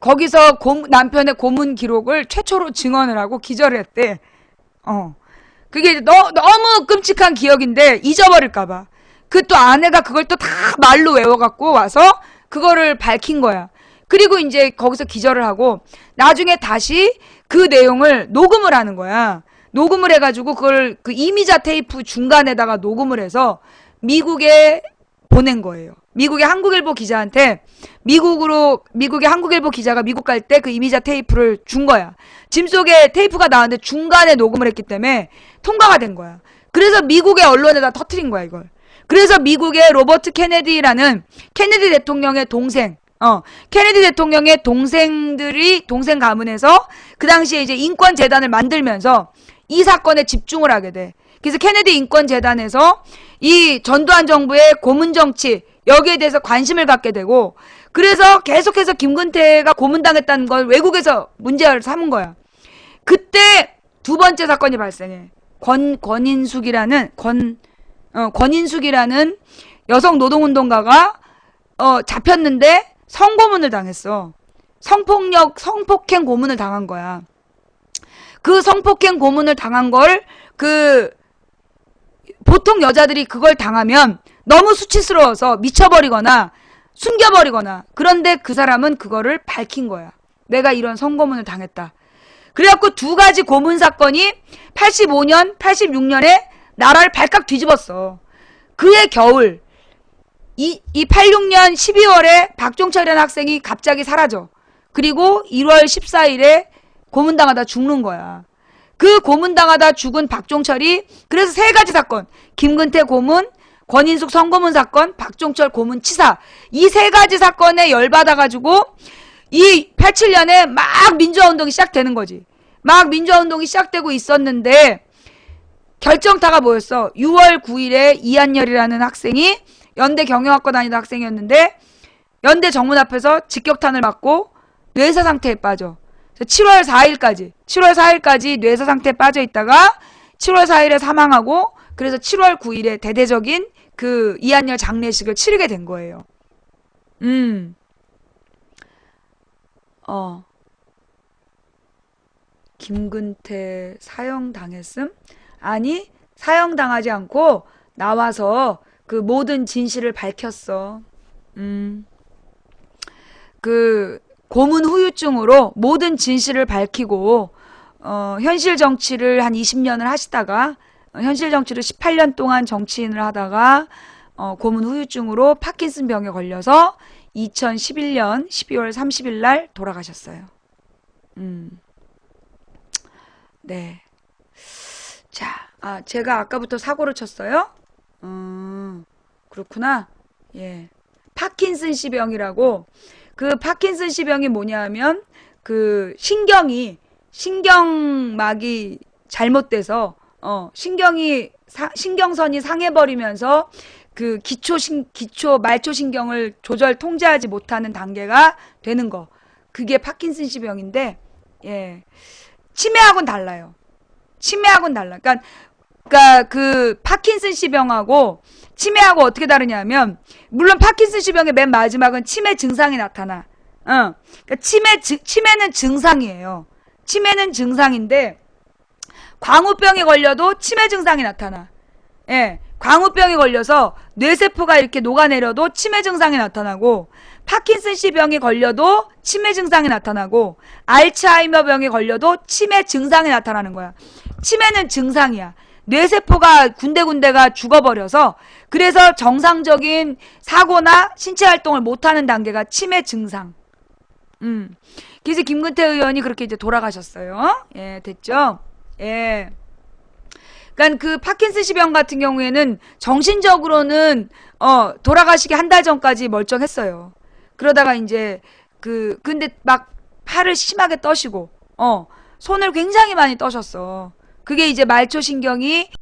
거기서 남편의 고문 기록을 최초로 증언을 하고 기절을 했대. 그게 너무 끔찍한 기억인데 잊어버릴까봐. 또 아내가 그걸 또 다 말로 외워갖고 와서 그거를 밝힌 거야. 그리고 이제 거기서 기절을 하고 나중에 다시 그 내용을 녹음을 하는 거야. 녹음을 해가지고 그걸 그 이미자 테이프 중간에다가 녹음을 해서 미국에 보낸 거예요. 미국의 한국일보 기자한테, 미국의 한국일보 기자가 미국 갈 때 그 이미자 테이프를 준 거야. 짐 속에 테이프가 나왔는데 중간에 녹음을 했기 때문에 통과가 된 거야. 그래서 미국의 언론에다 터뜨린 거야, 이걸. 그래서 미국의 로버트 케네디라는 케네디 대통령의 동생, 케네디 대통령의 동생 가문에서 그 당시에 이제 인권재단을 만들면서 이 사건에 집중을 하게 돼. 그래서 케네디 인권재단에서 이 전두환 정부의 고문정치, 여기에 대해서 관심을 갖게 되고, 그래서 계속해서 김근태가 고문당했다는 걸 외국에서 문제를 삼은 거야. 그때 두 번째 사건이 발생해. 권인숙이라는 여성 노동운동가가 잡혔는데 성고문을 당했어. 성폭행 고문을 당한 거야. 그 성폭행 고문을 당한 걸 보통 여자들이 그걸 당하면 너무 수치스러워서 미쳐버리거나 숨겨버리거나, 그런데 그 사람은 그거를 밝힌 거야. 내가 이런 성고문을 당했다. 그래갖고 두 가지 고문 사건이 85년, 86년에 나라를 발칵 뒤집었어. 그해 겨울, 이 86년 12월에 박종철이라는 학생이 갑자기 사라져. 그리고 1월 14일에 고문당하다 죽는 거야. 그 고문당하다 죽은 박종철이, 그래서 세 가지 사건, 김근태 고문, 권인숙 성고문 사건, 박종철 고문 치사, 이 세 가지 사건에 열받아가지고 이 87년에 막 민주화운동이 시작되는 거지. 막 민주화운동이 시작되고 있었는데 결정타가 뭐였어? 6월 9일에 이한열이라는 학생이 연대 경영학과 다니던 학생이었는데 연대 정문 앞에서 직격탄을 맞고 뇌사 상태에 빠져. 7월 4일까지 뇌사 상태에 빠져 있다가 7월 4일에 사망하고, 그래서 7월 9일에 대대적인 그 이한열 장례식을 치르게 된 거예요. 김근태 사형당했음? 아니, 사형당하지 않고 나와서 그 모든 진실을 밝혔어. 그 고문 후유증으로 모든 진실을 밝히고, 현실 정치를 한 20년을 하시다가, 현실 정치를 18년 동안 정치인을 하다가, 고문 후유증으로 파킨슨 병에 걸려서 2011년 12월 30일 날 돌아가셨어요. 네. 자, 제가 아까부터 사고를 쳤어요? 그렇구나. 예. 파킨슨씨 병이라고, 그 파킨슨씨 병이 뭐냐 하면, 그 신경막이 잘못돼서, 신경선이 상해버리면서 그 말초신경을 통제하지 못하는 단계가 되는 거. 그게 파킨슨씨 병인데, 예. 치매하고는 달라요. 그러니까 그 파킨슨씨 병하고 치매하고 어떻게 다르냐면, 물론 파킨슨씨 병의 맨 마지막은 치매 증상이 나타나. 그러니까 치매는 증상이에요. 치매는 증상인데 광우병에 걸려도 치매 증상이 나타나. 예. 광우병에 걸려서 뇌세포가 이렇게 녹아내려도 치매 증상이 나타나고, 파킨슨씨 병에 걸려도 치매 증상이 나타나고, 알츠하이머 병에 걸려도 치매 증상이 나타나는 거야. 치매는 증상이야. 뇌세포가 군데군데가 죽어버려서, 그래서 정상적인 사고나 신체 활동을 못하는 단계가 치매 증상. 그래서 김근태 의원이 그렇게 이제 돌아가셨어요. 예, 됐죠? 예. 그러니까 그 파킨슨씨 병 같은 경우에는 정신적으로는 돌아가시기 한 달 전까지 멀쩡했어요. 그러다가 이제 근데 막 팔을 심하게 떠시고 손을 굉장히 많이 떠셨어. 그게 이제 말초신경이